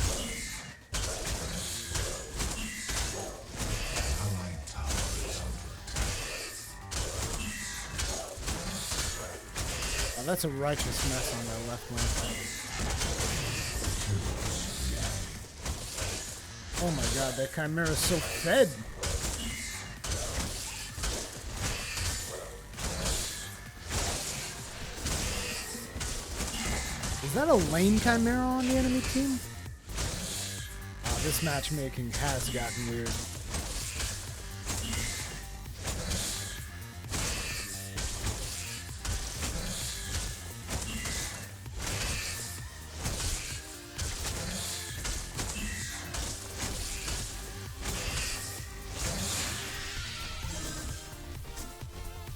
Oh, that's a righteous mess on that left lane. Oh my god, that Chimera is so fed. Is that a lane Chimera on the enemy team? This matchmaking has gotten weird.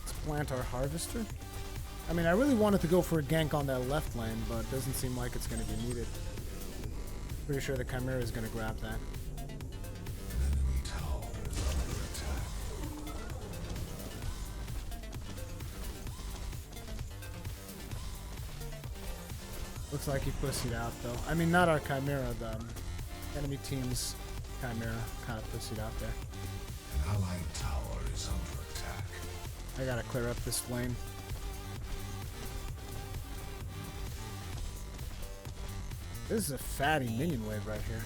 Let's plant our harvester. I mean, I really wanted to go for a gank on that left lane, but it doesn't seem like it's going to be needed. Pretty sure the Chimera is going to grab that. Looks like he pussied out, though. I mean, not our Chimera, the enemy team's Chimera kind of pussied out there. An allied tower is under attack. I gotta clear up this lane. This is a fatty minion wave right here.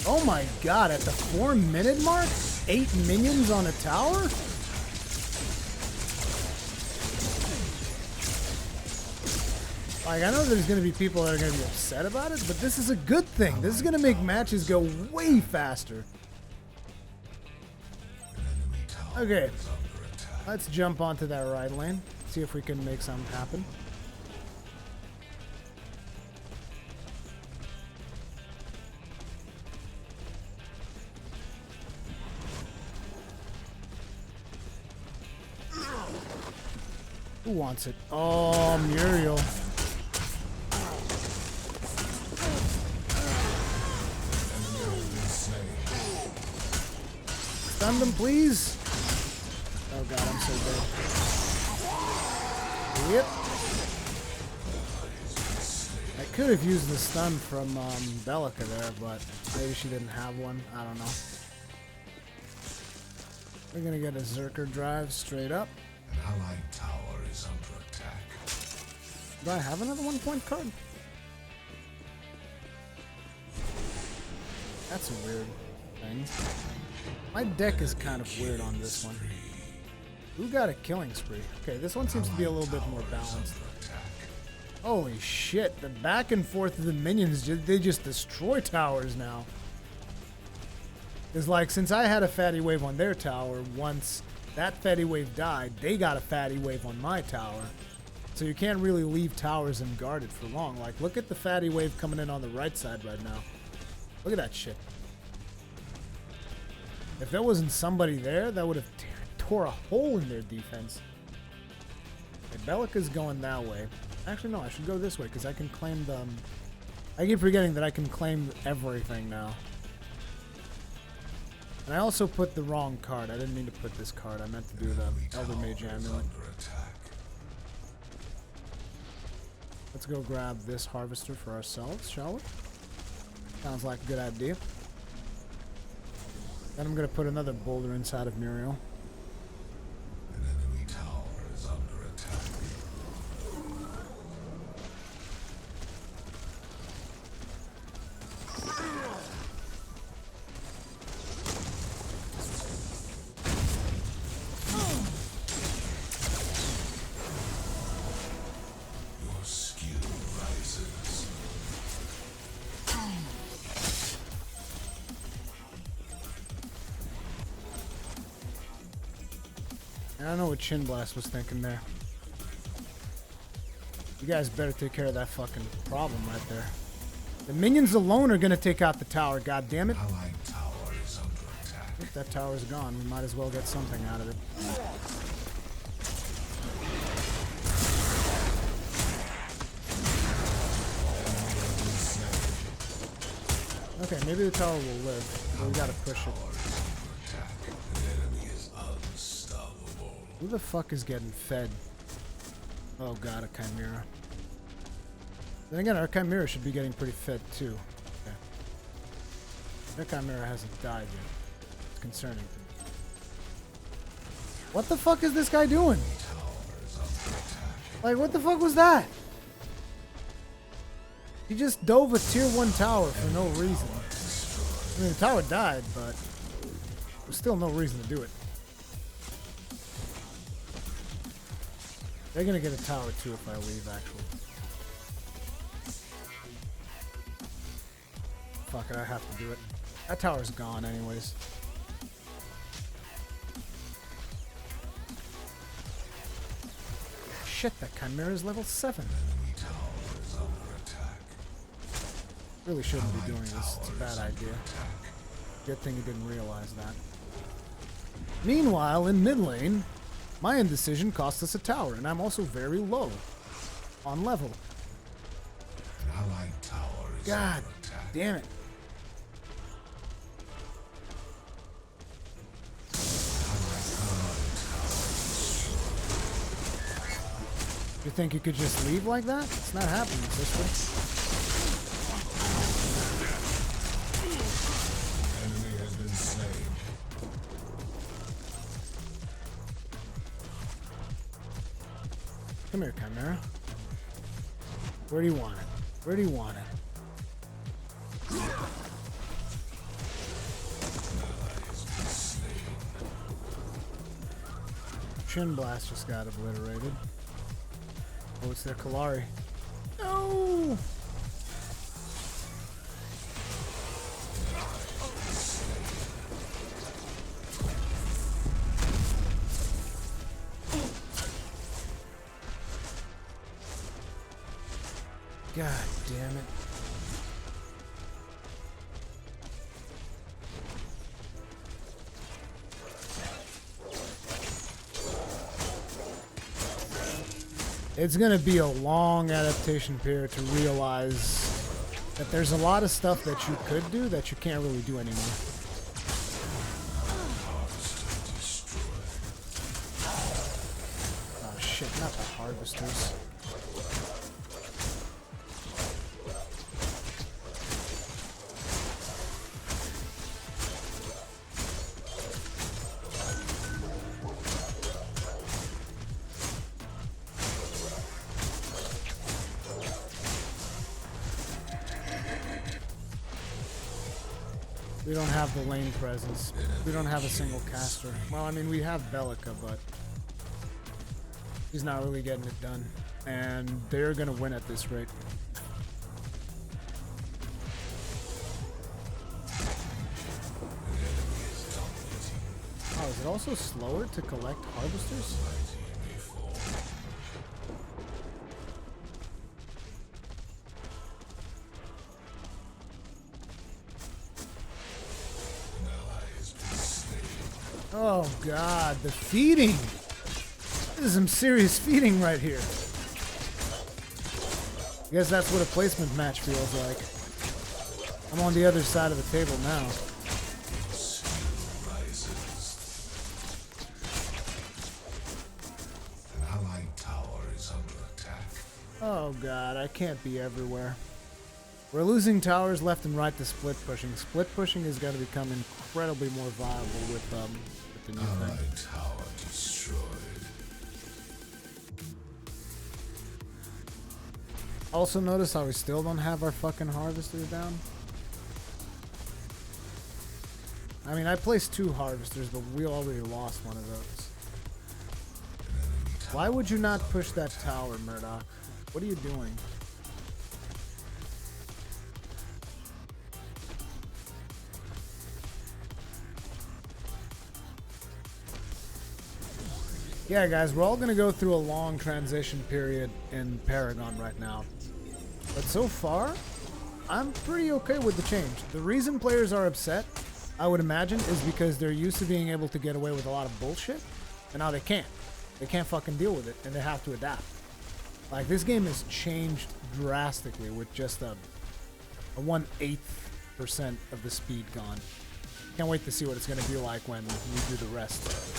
Oh my god, at the 4-minute mark? 8 minions on a tower? Like, I know there's going to be people that are going to be upset about it, but this is a good thing. This is going to make matches go way faster. Okay, let's jump onto that right lane. See if we can make something happen. Who wants it? Oh, Muriel. Stun them, please. Oh god, I'm so dead. Yep. I could have used the stun from Bellica there, but maybe she didn't have one. I don't know. We're gonna get a Zerker drive straight up. An allied tower is under attack. Do I have another 1-point card? That's a weird thing. My deck is kind of weird on this one. Who got a killing spree? Okay, this one seems to be a little bit more balanced. Holy shit, the back and forth of the minions, they just destroy towers now. It's like, since I had a fatty wave on their tower, once that fatty wave died, they got a fatty wave on my tower. So you can't really leave towers unguarded for long. Like, look at the fatty wave coming in on the right side right now. Look at that shit. If there wasn't somebody there, that would have tore a hole in their defense. Okay, Bellica's going that way. Actually, no, I should go this way because I can claim the... I keep forgetting that I can claim everything now. And I also put the wrong card. I didn't mean to put this card. I meant to do the Elder Mage Amulet. Let's go grab this Harvester for ourselves, shall we? Sounds like a good idea. Then I'm going to put another boulder inside of Muriel. An enemy tower is under attack. I don't know what Chin Blast was thinking there. You guys better take care of that fucking problem right there. The minions alone are gonna take out the tower, god damn it. Allied tower is under attack. If that tower's gone, we might as well get something out of it. Okay, maybe the tower will live, but we gotta push it. Who the fuck is getting fed? Oh god, a Chimera. Then again, our Chimera should be getting pretty fed too. Okay. That Chimera hasn't died yet. It's concerning to me. What the fuck is this guy doing? Like, what the fuck was that? He just dove a tier 1 tower for no reason. I mean, the tower died, but there's still no reason to do it. They're gonna get a tower too if I leave, actually. Fuck it, I have to do it. That tower's gone anyways. Shit, that Chimera's level 7. Enemy tower is under attack. Really shouldn't be doing this. It's a bad idea. Good thing he didn't realize that. Meanwhile, in mid lane, my indecision cost us a tower, and I'm also very low on level. An allied tower is God under attack. damn it. You think you could just leave like that? It's not happening, sister. Enemy has been slain. Come here, Chimera. Where do you want it? Where do you want it? Chin Blast just got obliterated. Oh, it's their Kalari. No! God damn it. It's gonna be a long adaptation period to realize that there's a lot of stuff that you could do that you can't really do anymore. Oh shit, not the harvesters. We don't have the lane presence. We don't have a single caster. Well, I mean, we have Bellica, but he's not really getting it done. And they're gonna win at this rate. Oh, is it also slower to collect harvesters? Oh god, the feeding! This is some serious feeding right here. I guess that's what a placement match feels like. I'm on the other side of the table now. An allied tower is under attack. Oh god, I can't be everywhere. We're losing towers left and right to split pushing. Split pushing is going to become incredibly more viable with the new thing. Allied tower destroyed. Also notice how we still don't have our fucking harvesters down? I mean, I placed 2 harvesters, but we already lost one of those. Why would you not push that tower, Murdoch? What are you doing? Yeah, guys, we're all going to go through a long transition period in Paragon right now. But so far, I'm pretty okay with the change. The reason players are upset, I would imagine, is because they're used to being able to get away with a lot of bullshit, and now they can't. They can't fucking deal with it, and they have to adapt. Like, this game has changed drastically with just a 1/8% of the speed gone. Can't wait to see what it's going to be like when we do the rest.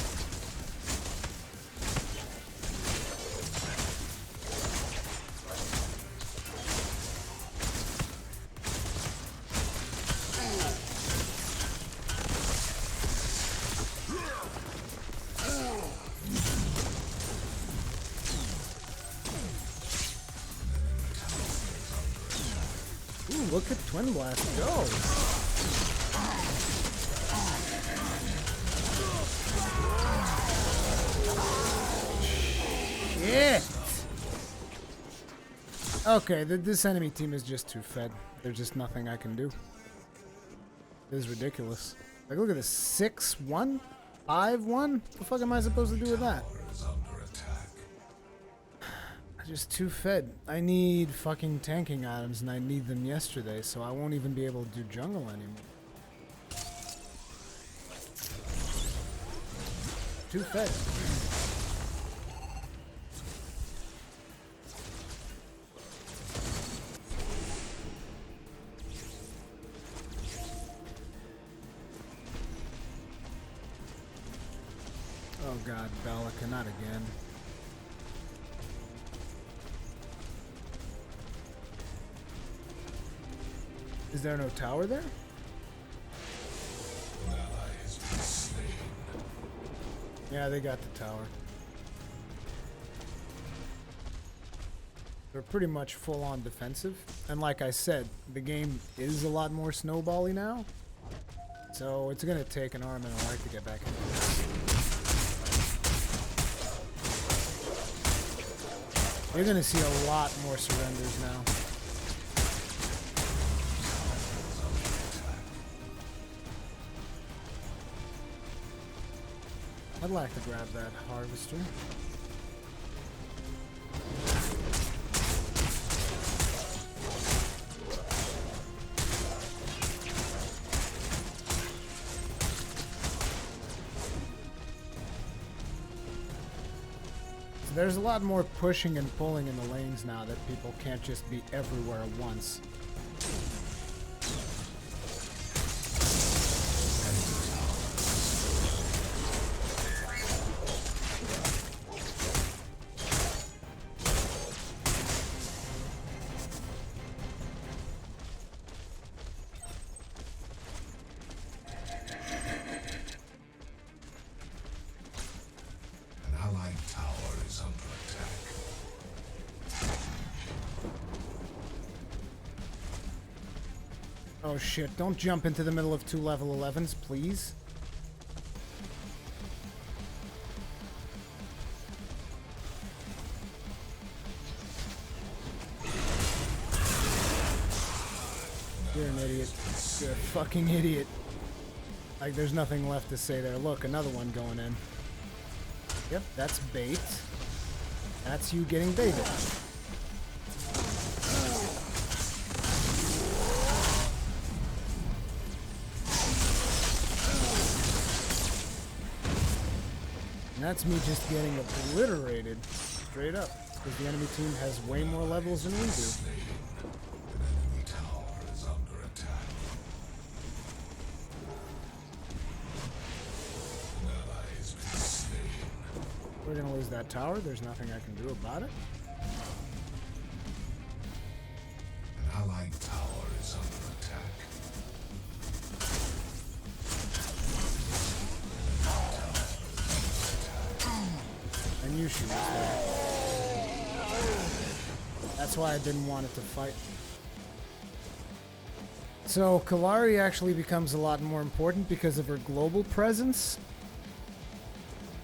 Ooh, look at Twin Blast go! Shit! Okay, this enemy team is just too fed. There's just nothing I can do. This is ridiculous. Like, look at this. 6-1? 5-1? What the fuck am I supposed to do with that? I'm just too fed. I need fucking tanking items, and I need them yesterday, so I won't even be able to do jungle anymore. Too fed. Oh god, Bellica, not again. Is there no tower there? Yeah, they got the tower. They're pretty much full on defensive. And like I said, the game is a lot more snowbally now. So it's gonna take an arm and a leg to get back into it. You're gonna see a lot more surrenders now. I'd like to grab that harvester. So there's a lot more pushing and pulling in the lanes now that people can't just be everywhere at once. Oh shit, don't jump into the middle of 2 level 11s, please. You're an idiot. You're a fucking idiot. Like, there's nothing left to say there. Look, another one going in. Yep, that's bait. That's you getting baited. That's me just getting obliterated straight up because the enemy team has way more levels than we do. We're gonna lose that tower. There's nothing I can do about it. An allied tower is under attack. And you shoot there. That's why I didn't want it to fight. So Kalari actually becomes a lot more important because of her global presence.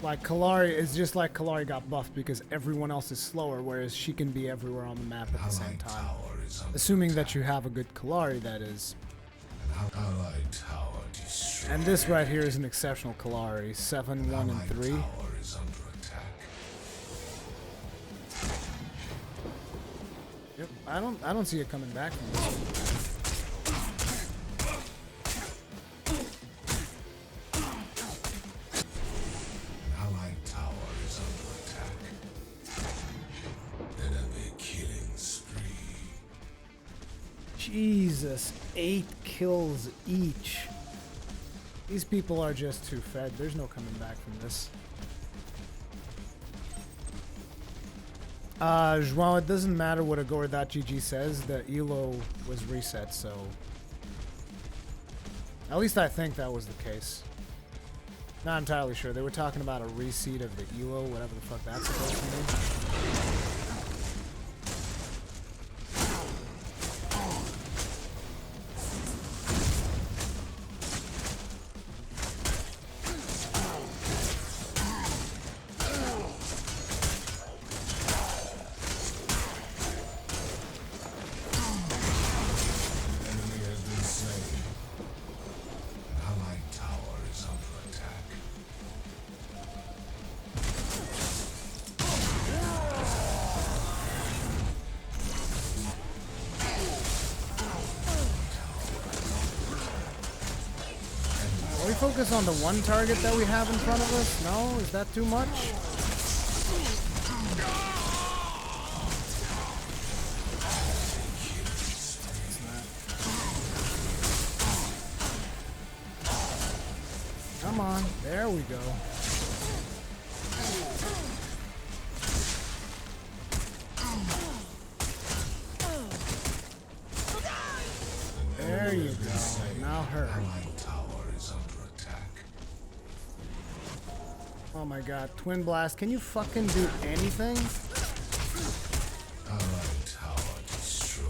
Like, Kalari is just like Kalari got buffed because everyone else is slower, whereas she can be everywhere on the map at the same time. Assuming that you have a good Kalari, that is. And this right here is an exceptional Kalari. 7, 1, and 3. Yep. I don't see it coming back from this. Allied tower is under attack. Enemy killing spree. Jesus, 8 kills each. These people are just too fed. There's no coming back from this. João, it doesn't matter what Agora.gg says, the ELO was reset, so... At least I think that was the case. Not entirely sure. They were talking about a reseat of the ELO, whatever the fuck that's supposed to mean. Focus on the one target that we have in front of us? No? Is that too much? Come on. There we go. There you go. Now her. Oh my god, Twin Blast, can you fucking do anything? Allied tower destroyed.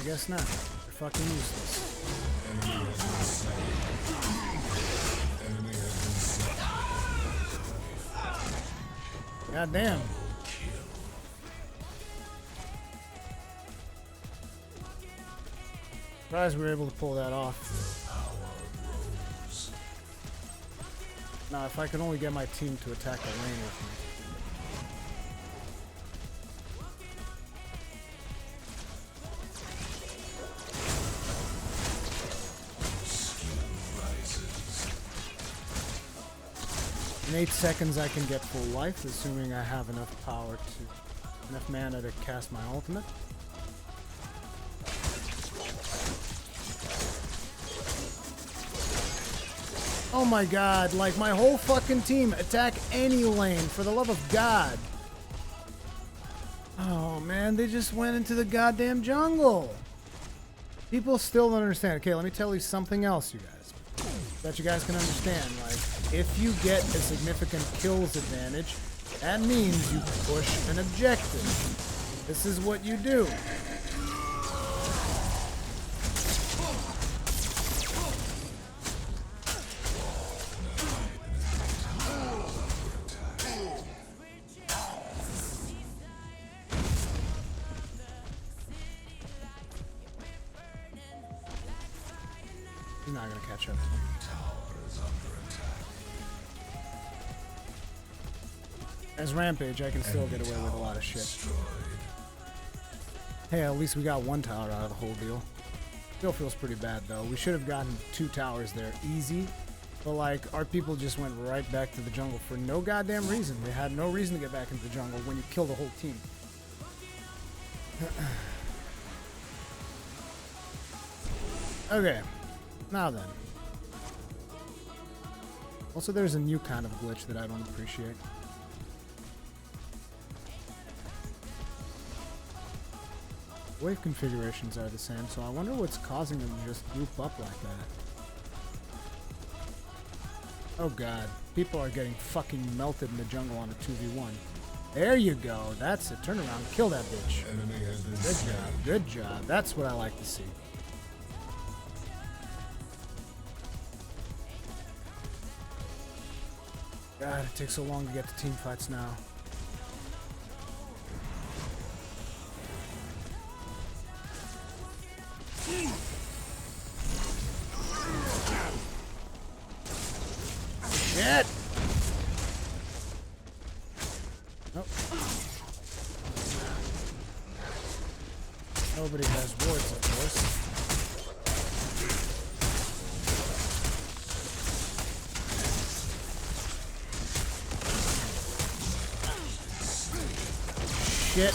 I guess not. You're fucking useless. Enemy has been slain. Enemy has been slain. God damn. Surprised we were able to pull that off. Now, if I could only get my team to attack the lane with me. In 8 seconds I can get full life, assuming I have enough power to... enough mana to cast my ultimate. Oh my god, like my whole fucking team, attack any lane, for the love of God. Oh man, they just went into the goddamn jungle. People still don't understand. Okay, let me tell you something else, you guys, that you guys can understand. Like, if you get a significant kills advantage, that means you push an objective. This is what you do. He's not gonna catch up. As Rampage, I can still get away with a lot of shit. Hey, at least we got 1 tower out of the whole deal. Still feels pretty bad though. We should have gotten 2 towers there easy. But like, our people just went right back to the jungle for no goddamn reason. They had no reason to get back into the jungle when you kill the whole team. Okay. Now then. Also, there's a new kind of glitch that I don't appreciate. Wave configurations are the same, so I wonder what's causing them to just group up like that. Oh god. People are getting fucking melted in the jungle on a 2v1. There you go. That's it. Turn around. Kill that bitch. Good job. Good job. That's what I like to see. God, it takes so long to get to team fights now. Shit! Nope. Nobody has wards, of course. Shit.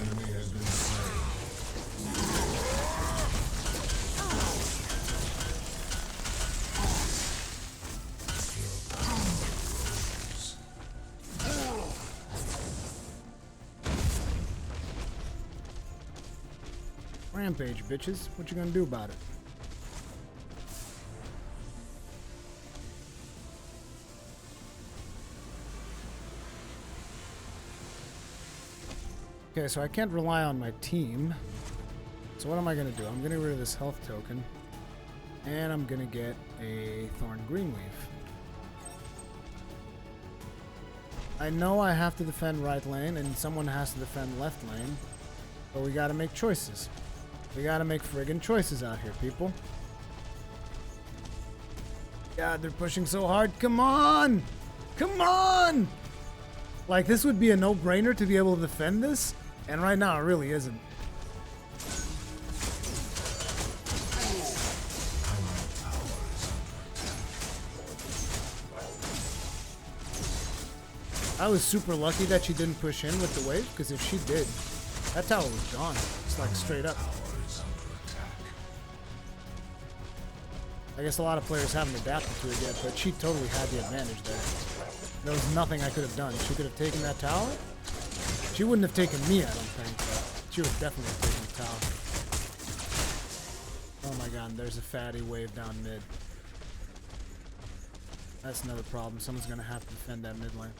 Enemy has been slain. Rampage, bitches. What you gonna do about it? Okay, so I can't rely on my team. So what am I gonna do? I'm gonna get rid of this health token. And I'm gonna get a Thorn Greenleaf. I know I have to defend right lane and someone has to defend left lane. But we gotta make choices. We gotta make friggin' choices out here, people. God, they're pushing so hard. Come on! Come on! Like, this would be a no-brainer to be able to defend this. And right now, it really isn't. I was super lucky that she didn't push in with the wave, because if she did, that tower was gone. It's like straight up. I guess a lot of players haven't adapted to it yet, but she totally had the advantage there. There was nothing I could have done. She could have taken that tower. She wouldn't have taken me, I don't think, but she would definitely have taken the tower. Oh my god, there's a fatty wave down mid. That's another problem. Someone's gonna have to defend that mid lane.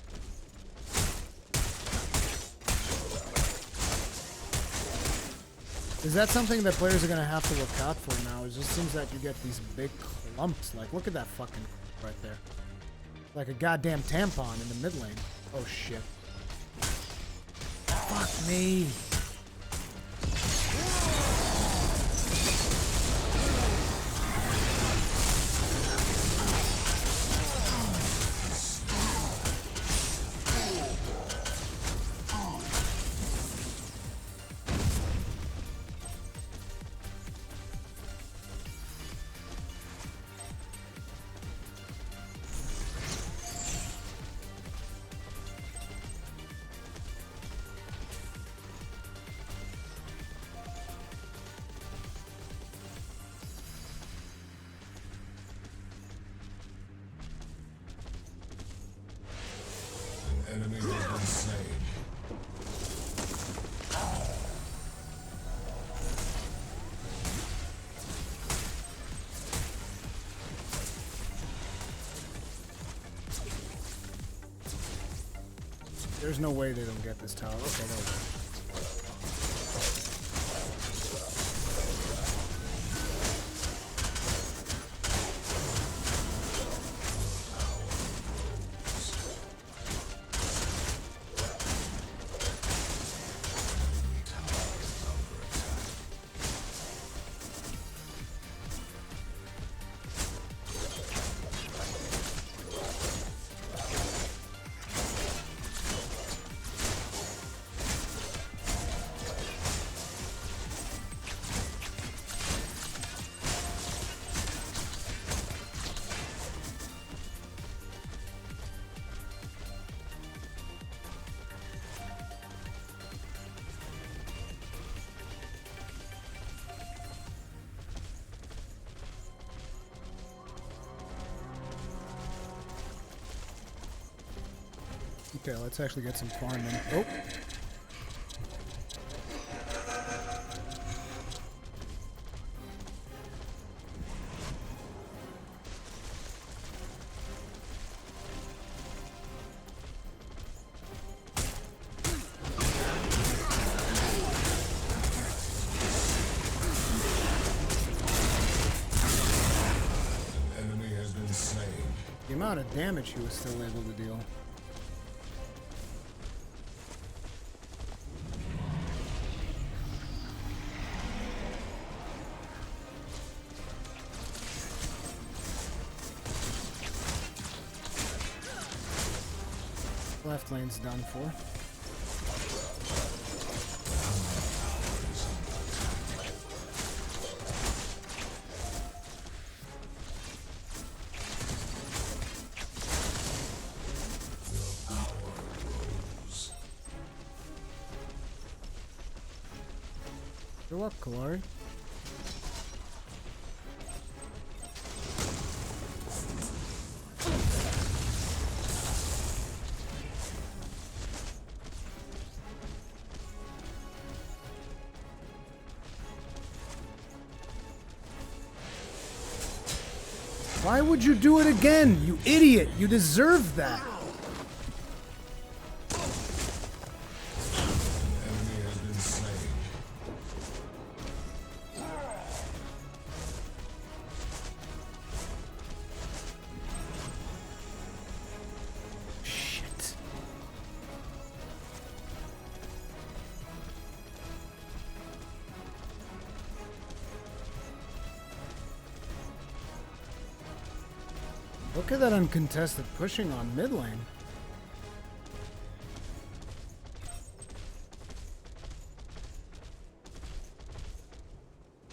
Is that something that players are going to have to look out for now? It just seems like you get these big clumps. Like, look at that fucking right there. Like a goddamn tampon in the mid lane. Oh, shit. Fuck me. Enemy has been slain. There's no way they don't get this tower. Okay, there we go. Okay, let's actually get some farming. Oh. An enemy has been slain. The amount of damage he was still able to deal. Left lane's done for. Good luck, Kalari. Why would you do it again, you idiot? You deserve that. Enemy has been slain. Shit. Look at that uncontested pushing on mid lane.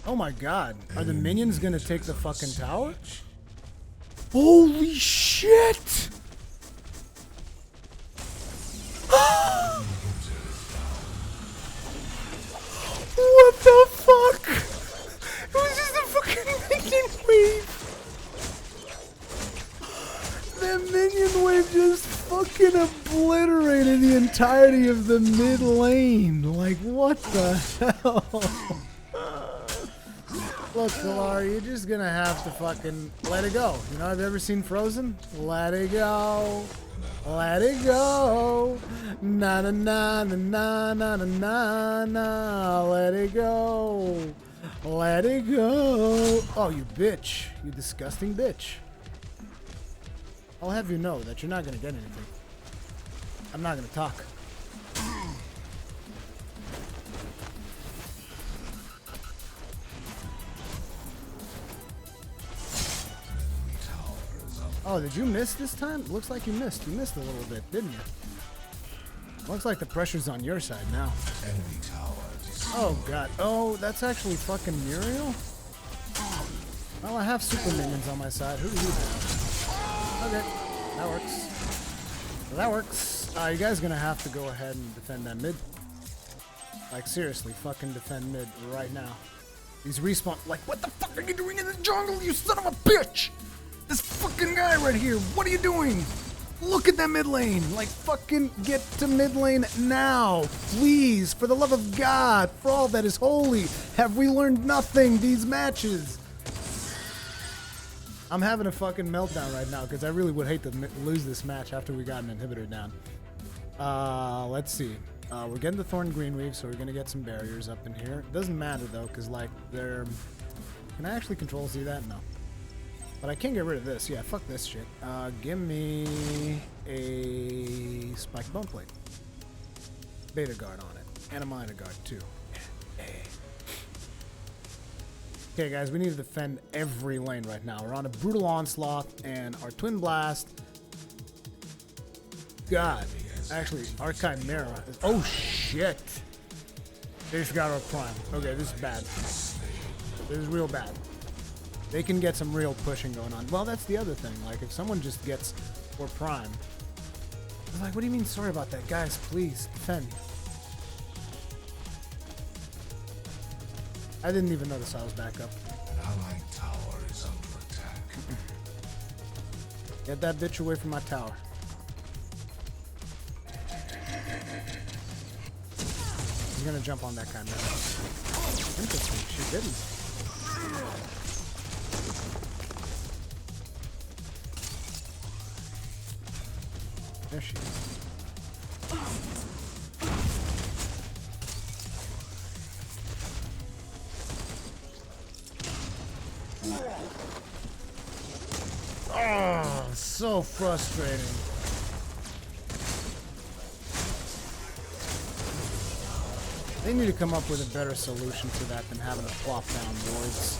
Oh my god. Are the minions gonna take the fucking tower? Holy shit! What the fuck? It was just a fucking minion wave. That minion wave just fucking obliterated the entirety of the mid lane. Like, what the hell? Look, Kalari, you're just gonna have to fucking let it go. You know, have you ever seen Frozen? Let it go. Let it go. Na na na na na na na na na. Let it go. Let it go. Oh, you bitch. You disgusting bitch. I'll have you know that you're not gonna get anything. I'm not gonna talk. Oh, did you miss this time? Looks like you missed. You missed a little bit, didn't you? Looks like the pressure's on your side now. Enemy tower destroyed. Oh, God. Oh, that's actually fucking Muriel? Well, I have super minions on my side. Who do you have? Okay, that works. So that works. You guys gonna have to go ahead and defend that mid. Like, seriously, fucking defend mid right now. These respawn... Like, what the fuck are you doing in the jungle, you son of a bitch? This fucking guy right here, what are you doing? Look at that mid lane. Like, fucking get to mid lane now. Please, for the love of God, for all that is holy, have we learned nothing these matches? I'm having a fucking meltdown right now because I really would hate to lose this match after we got an inhibitor down. Let's see. We're getting the Thorn Greenweave, so we're going to get some barriers up in here. It doesn't matter, though, because, like, they're... Can I actually control Z that? No. But I can get rid of this. Yeah, fuck this shit. Give me a Spike Bone Plate. Beta Guard on it. And a Minor Guard, too. Okay, guys, we need to defend every lane right now. We're on a Brutal Onslaught and our Twin Blast. God. Actually, our Chimera is... Oh, shit. They just got our Prime. Okay, this is bad. This is real bad. They can get some real pushing going on. Well, that's the other thing. Like, if someone just gets for Prime... I was like, what do you mean sorry about that? Guys, please, defend. I didn't even notice I was back up. An allied tower is under attack. Get that bitch away from my tower. He's gonna jump on that kind of... Interesting, she didn't. There she is. Oh, so frustrating. They need to come up with a better solution to that than having to plop down wards.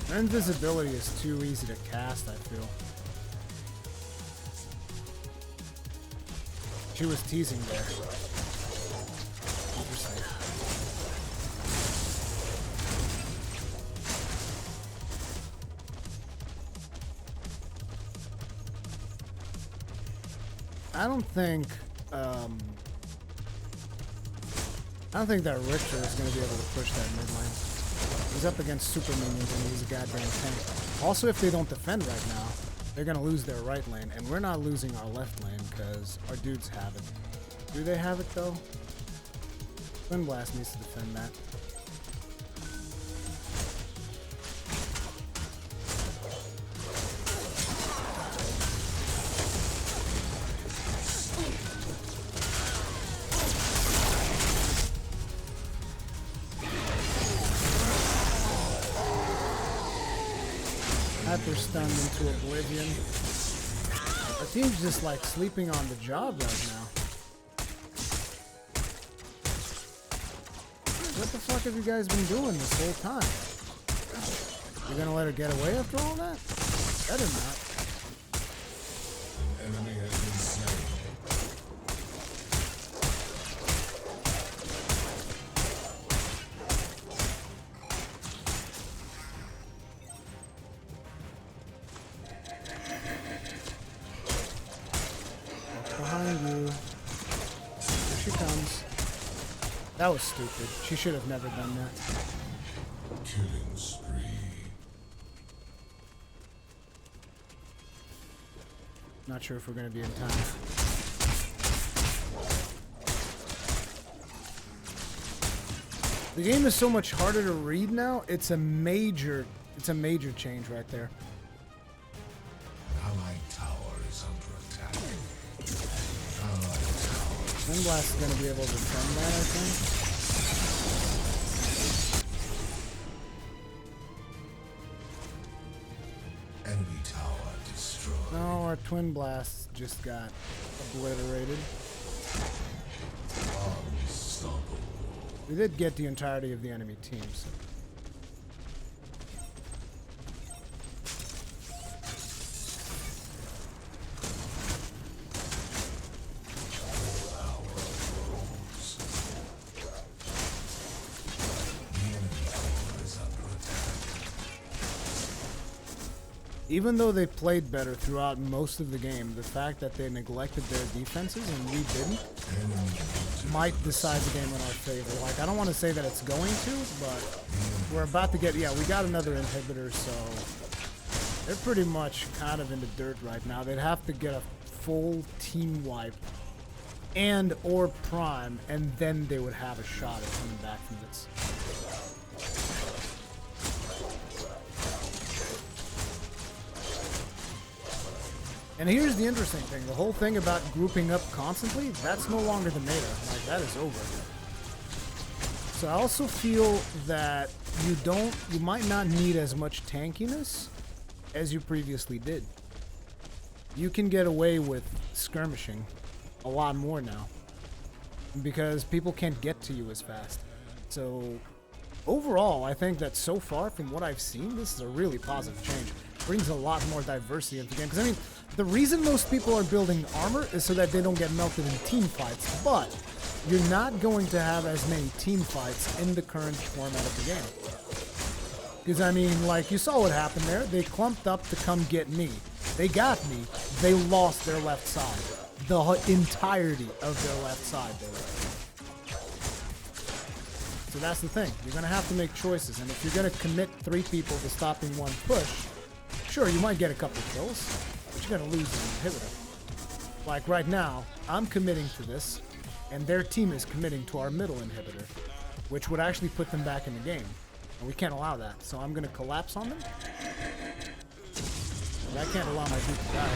Their invisibility is too easy to cast, I feel. She was teasing there. Interesting. I don't think that Richter is going to be able to push that mid lane. He's up against super minions and he's a goddamn tank. Also, if they don't defend right now, they're going to lose their right lane, and we're not losing our left lane because our dudes have it. Do they have it though? Twin Blast needs to defend that. Hyper stunned into oblivion. Our team's just like sleeping on the job right now. What the fuck have you guys been doing this whole time? You're gonna let her get away after all that? Better not. An enemy has been slain. Behind you. Here she comes. That was stupid. She should have never done that. Killing spree. Not sure if we're gonna be in time. The game is so much harder to read now. It's a major change right there. Allied tower is under attack. Allied tower. Twin Blast is gonna be able to defend that, I think. Enemy tower destroyed. No, our Twin Blast just got obliterated. Unstoppable. We did get the entirety of the enemy team, so. Even though they played better throughout most of the game, the fact that they neglected their defenses and we didn't might decide the game in our favor. Like, I don't want to say that it's going to, but we're about to get, yeah, we got another inhibitor, so they're pretty much kind of in the dirt right now. They'd have to get a full team wipe and or prime, and then they would have a shot at coming back from this. And here's the interesting thing. The whole thing about grouping up constantly, that's no longer the meta. Like, that is over. So I also feel that you might not need as much tankiness as you previously did. You can get away with skirmishing a lot more now because people can't get to you as fast. So overall, I think that so far from what I've seen, this is a really positive change. It brings a lot more diversity into the game. Because, I mean, the reason most people are building armor is so that they don't get melted in team fights, but you're not going to have as many team fights in the current format of the game. Because, I mean, like, you saw what happened there. They clumped up to come get me. They got me. They lost their left side. The entirety of their left side. So that's the thing. You're going to have to make choices. And if you're going to commit 3 people to stopping one push, sure, you might get a couple kills, but you're going to lose an inhibitor. Like right now, I'm committing to this, and their team is committing to our middle inhibitor, which would actually put them back in the game. And we can't allow that. So I'm going to collapse on them. And I can't allow my dude to die.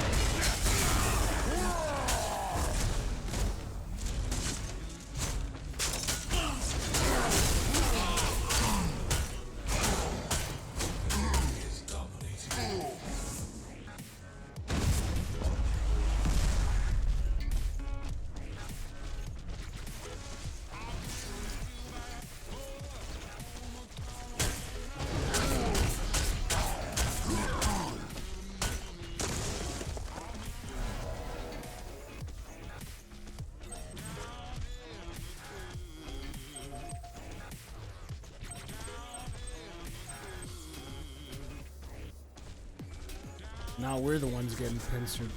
Now we're the ones getting pincered.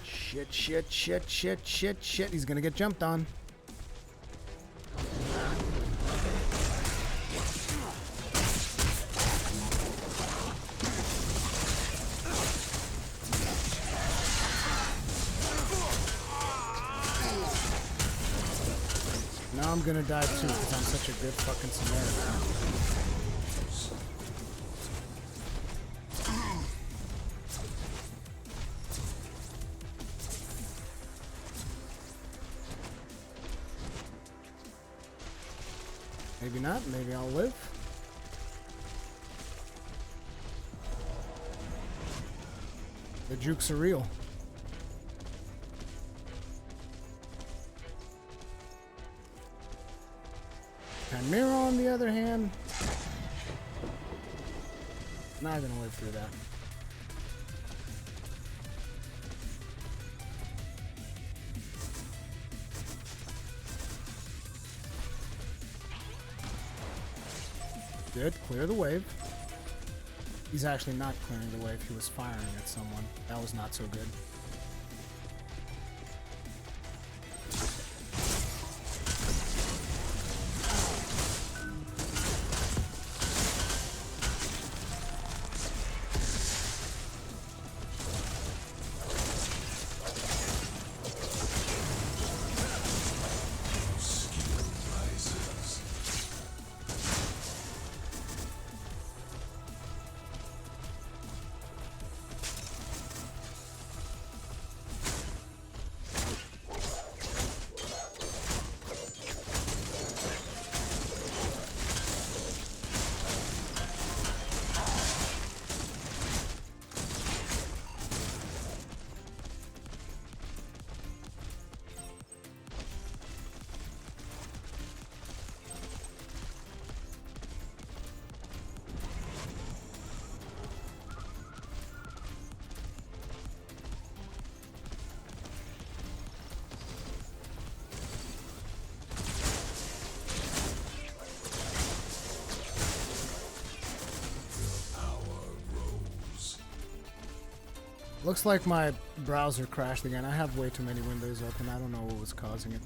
Shit, shit, shit, shit, shit, shit. He's gonna get jumped on. Now I'm gonna die too because I'm such a good fucking Samaritan. Maybe not. Maybe I'll live. The jukes are real. Chimera, on the other hand, not gonna live through that. Good, clear the wave. He's actually not clearing the wave, he was firing at someone. That was not so good. Looks like my browser crashed again. I have way too many windows open. I don't know what was causing it.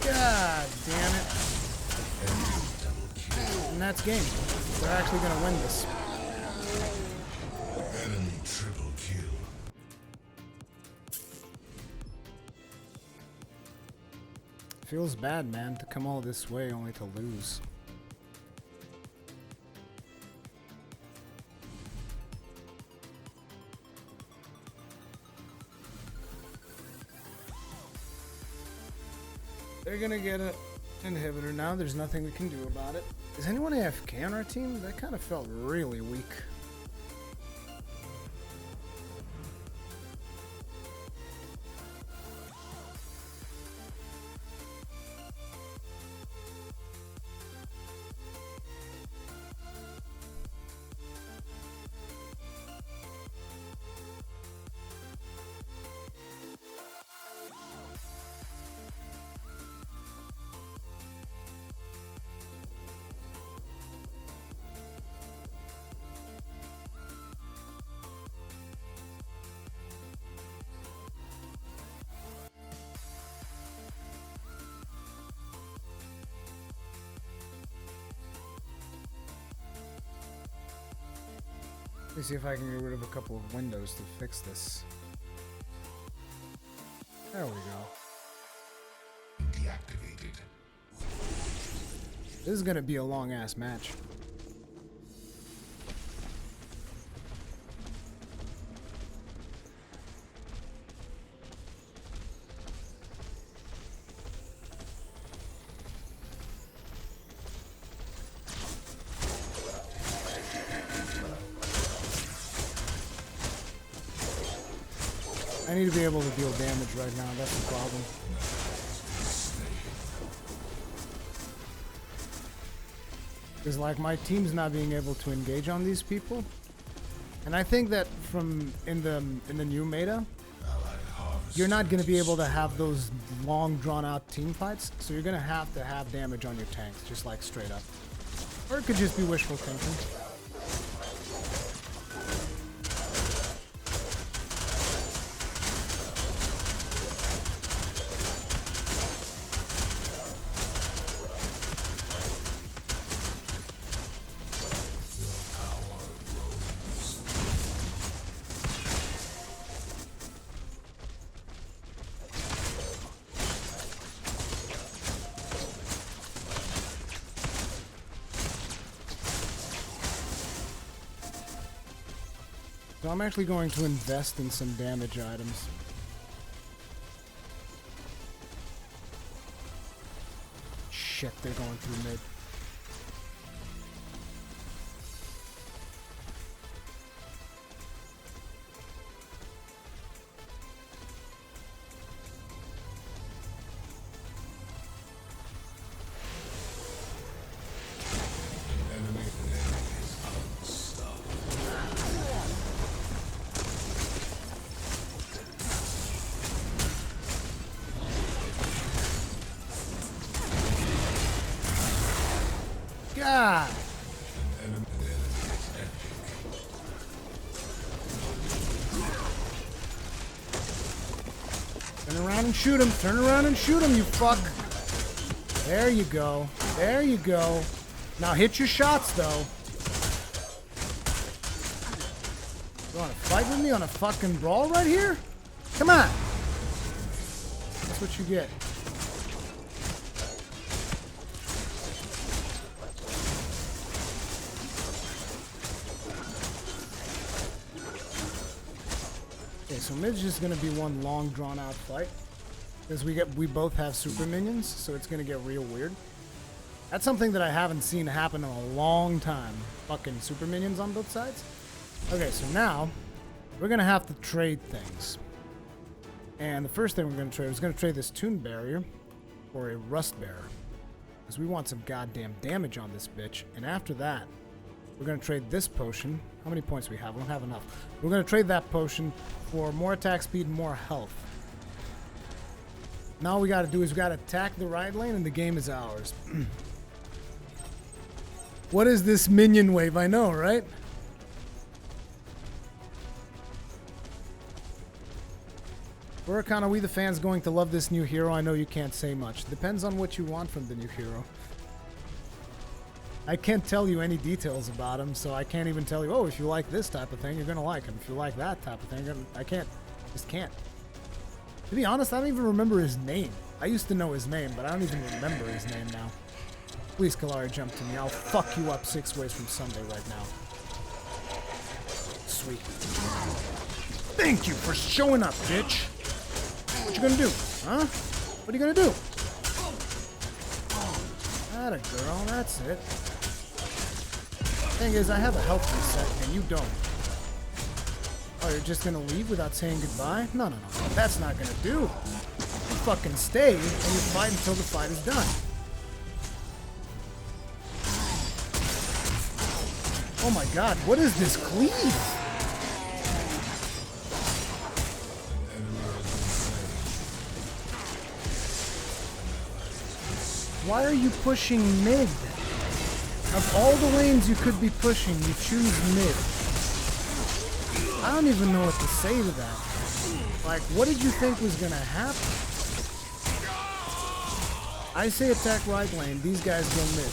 God damn it. And that's game. We're actually going to win this. Enemy triple kill. Feels bad, man, to come all this way only to lose. They're gonna get an inhibitor now. There's nothing we can do about it. Is anyone AFK on our team? That kind of felt really weak. Let me see if I can get rid of a couple of windows to fix this. There we go. Deactivated. This is gonna be a long ass match. I need to be able to deal damage right now, that's the problem. Because like my team's not being able to engage on these people. And I think that from in the new meta, you're not going to be able to have those long drawn out team fights, so you're going to have damage on your tanks, just like straight up. Or it could just be wishful thinking. So I'm actually going to invest in some damage items. Shit, they're going through mid. God! Turn around and shoot him. Turn around and shoot him, you fuck. There you go. There you go. Now hit your shots, though. You want to fight with me on a fucking brawl right here? Come on. That's what you get. Okay, so mid's just gonna be one long drawn out fight. Because we both have super minions, so it's gonna get real weird. That's something that I haven't seen happen in a long time. Fucking super minions on both sides. Okay, so now we're gonna have to trade things. And the first thing we're gonna trade is gonna trade this Tune Barrier for a Rust Bearer. Because we want some goddamn damage on this bitch. And after that, we're going to trade this potion. How many points we have? We don't have enough. We're going to trade that potion for more attack speed and more health. Now all we got to do is we got to attack the right lane and the game is ours. What is this minion wave? I know, right? Rurikhan, are we the fans going to love this new hero? I know you can't say much. Depends on what you want from the new hero. I can't tell you any details about him, so I can't even tell you, oh, if you like this type of thing, you're going to like him. If you like that type of thing, I can't. Just can't. To be honest, I don't even remember his name. I used to know his name, but I don't even remember his name now. Please, Kalari, jump to me. I'll fuck you up 6 ways from Sunday right now. Sweet. Thank you for showing up, bitch. What you gonna do? Huh? What are you gonna do? Atta girl, that's it. Thing is, I have a health reset, and you don't. Oh, you're just gonna leave without saying goodbye? No, no, no. That's not gonna do. You fucking stay, and you fight until the fight is done. Oh my god, what is this cleave? Why are you pushing mid? Of all the lanes you could be pushing, you choose mid. I don't even know what to say to that. Like, what did you think was gonna happen? I say attack right lane, these guys go mid.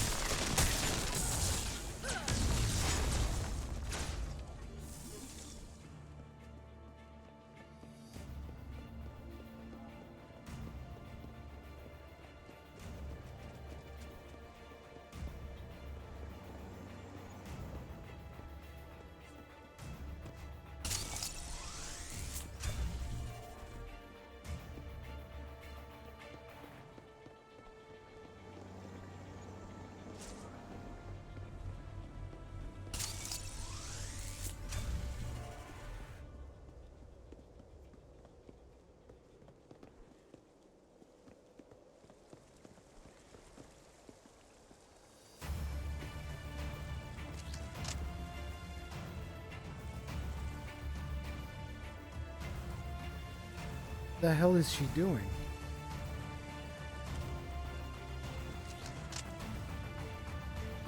The hell is she doing?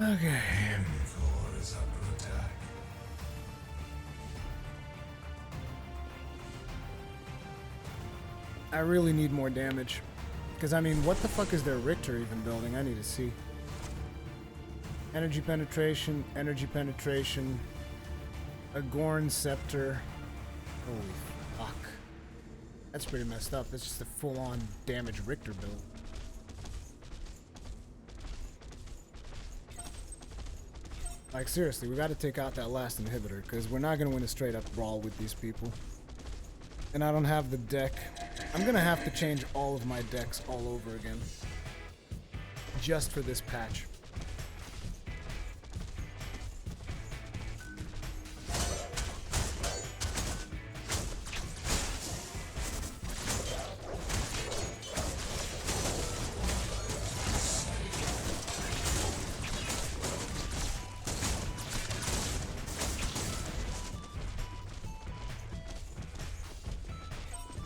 Okay. Core is under attack. I really need more damage. Because, I mean, what the fuck is their Richter even building? I need to see. Energy penetration, a Gorn scepter. Holy fuck. That's pretty messed up. That's just a full-on damage Richter build. Like, seriously, we gotta take out that last inhibitor, because we're not gonna win a straight-up brawl with these people. And I don't have the deck. I'm gonna have to change all of my decks all over again. Just for this patch.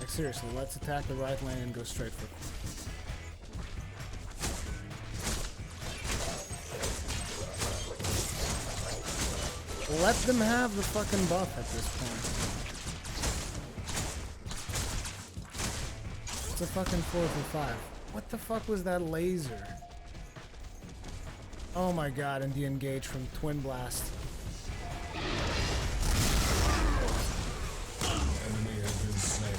Seriously, let's attack the right lane and go straight for it. Let them have the fucking buff at this point. It's a fucking 4-5. What the fuck was that laser? Oh my god, and the engage from Twin Blast. Enemy has been slain.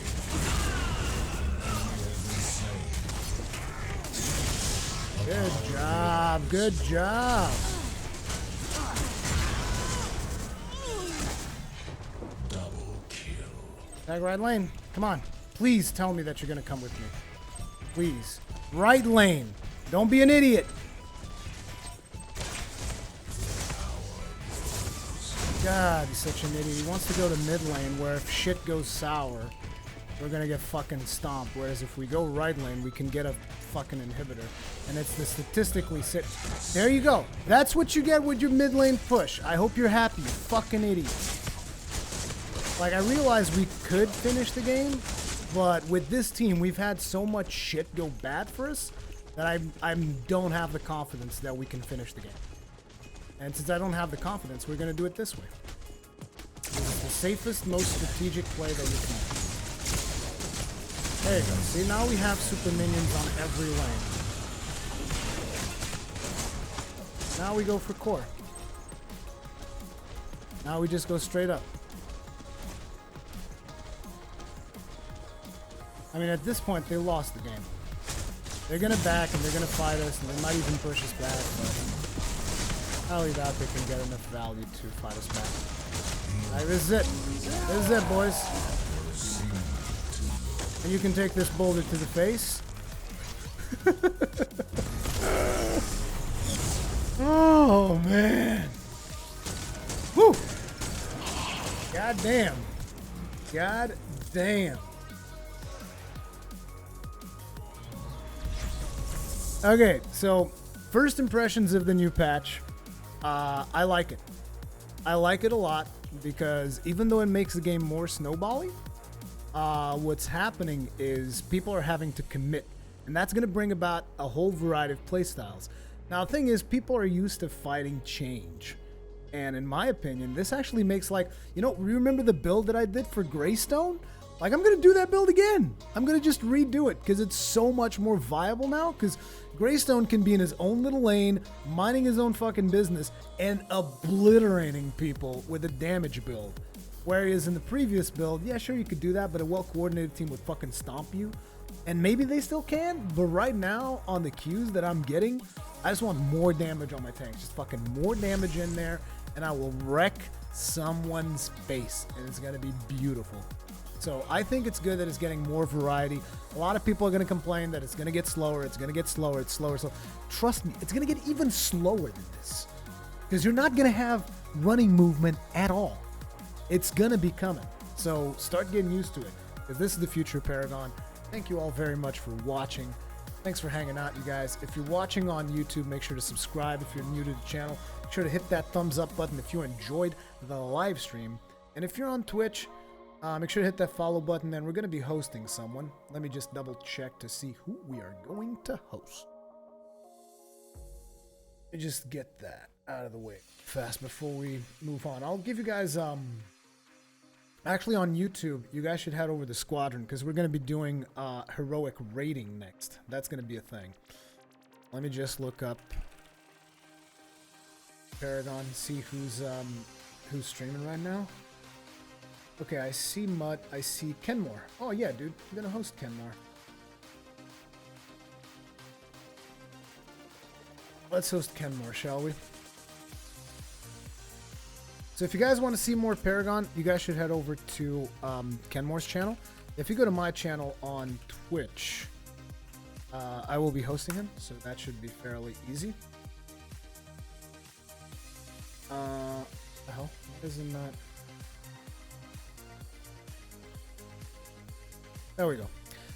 Good job, good job. Double kill. Tag right lane. Come on. Please tell me that you're gonna come with me. Please. Right lane. Don't be an idiot. God, he's such an idiot. He wants to go to mid lane where if shit goes sour, we're gonna get fucking stomped. Whereas if we go right lane, we can get a fucking inhibitor. And it's the statistically sit. There you go. That's what you get with your mid lane push. I hope you're happy, you fucking idiot. Like, I realize we could finish the game, but with this team, we've had so much shit go bad for us that I don't have the confidence that we can finish the game. And since I don't have the confidence, we're gonna do it this way. This is the safest, most strategic play that you can make. There you go. See, now we have super minions on every lane. Now we go for core. Now we just go straight up. I mean, at this point, they lost the game. They're gonna back and they're gonna fight us and they might even push us back, but highly doubt they can get enough value to fight us back. Alright, this is it. This is it, boys. And you can take this boulder to the face. Oh, man. Woo! God damn. God damn. Okay, so first impressions of the new patch. I like it. I like it a lot because even though it makes the game more snowbally, what's happening is people are having to commit, and that's going to bring about a whole variety of playstyles. Now, the thing is, people are used to fighting change, and in my opinion, this actually makes, like, you know, remember the build that I did for Greystone? Like, I'm going to do that build again. I'm going to just redo it because it's so much more viable now, because Greystone can be in his own little lane, minding his own fucking business, and obliterating people with a damage build. Whereas in the previous build, yeah, sure, you could do that, but a well-coordinated team would fucking stomp you. And maybe they still can, but right now, on the queues that I'm getting, I just want more damage on my tanks. Just fucking more damage in there, and I will wreck someone's face, and it's going to be beautiful. So I think it's good that it's getting more variety. A lot of people are going to complain that it's going to get slower, it's going to get slower, it's slower. So trust me, it's going to get even slower than this. Because you're not going to have running movement at all. It's going to be coming. So start getting used to it. Because this is the future of Paragon. Thank you all very much for watching. Thanks for hanging out, you guys. If you're watching on YouTube, make sure to subscribe. If you're new to the channel, make sure to hit that thumbs up button if you enjoyed the live stream. And if you're on Twitch, Make sure to hit that follow button, and we're going to be hosting someone. Let me just double check to see who we are going to host. Let me just get that out of the way fast before we move on. I'll give you guys, actually on YouTube, you guys should head over to Squadron, because we're going to be doing heroic rating next. That's going to be a thing. Let me just look up Paragon, see who's streaming right now. Okay, I see Mutt, I see Kenmore. Oh yeah, dude, I'm gonna host Kenmore. Let's host Kenmore, shall we? So if you guys want to see more Paragon, you guys should head over to Kenmore's channel. If you go to my channel on Twitch, I will be hosting him, so that should be fairly easy. The hell? Why isn't that? There we go.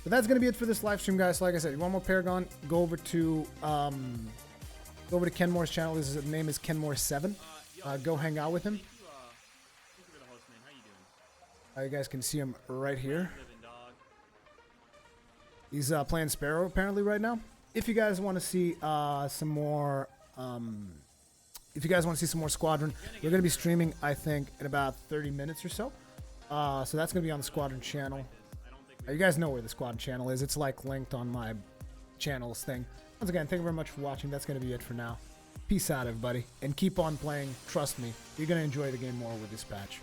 But that's gonna be it for this live stream, guys. Like I said, you want more Paragon? Go over to Kenmore's channel. His name is Kenmore7. Go hang out with him. You guys can see him right here. He's playing Sparrow apparently right now. If you guys want to see some more, Squadron, we're gonna be streaming, I think, in about 30 minutes or so. So that's gonna be on the Squadron channel. You guys know where the Squadron channel is. It's like linked on my channels thing. Once again, thank you very much for watching. That's gonna be it for now. Peace out, everybody, and keep on playing. Trust me, you're gonna enjoy the game more with this patch.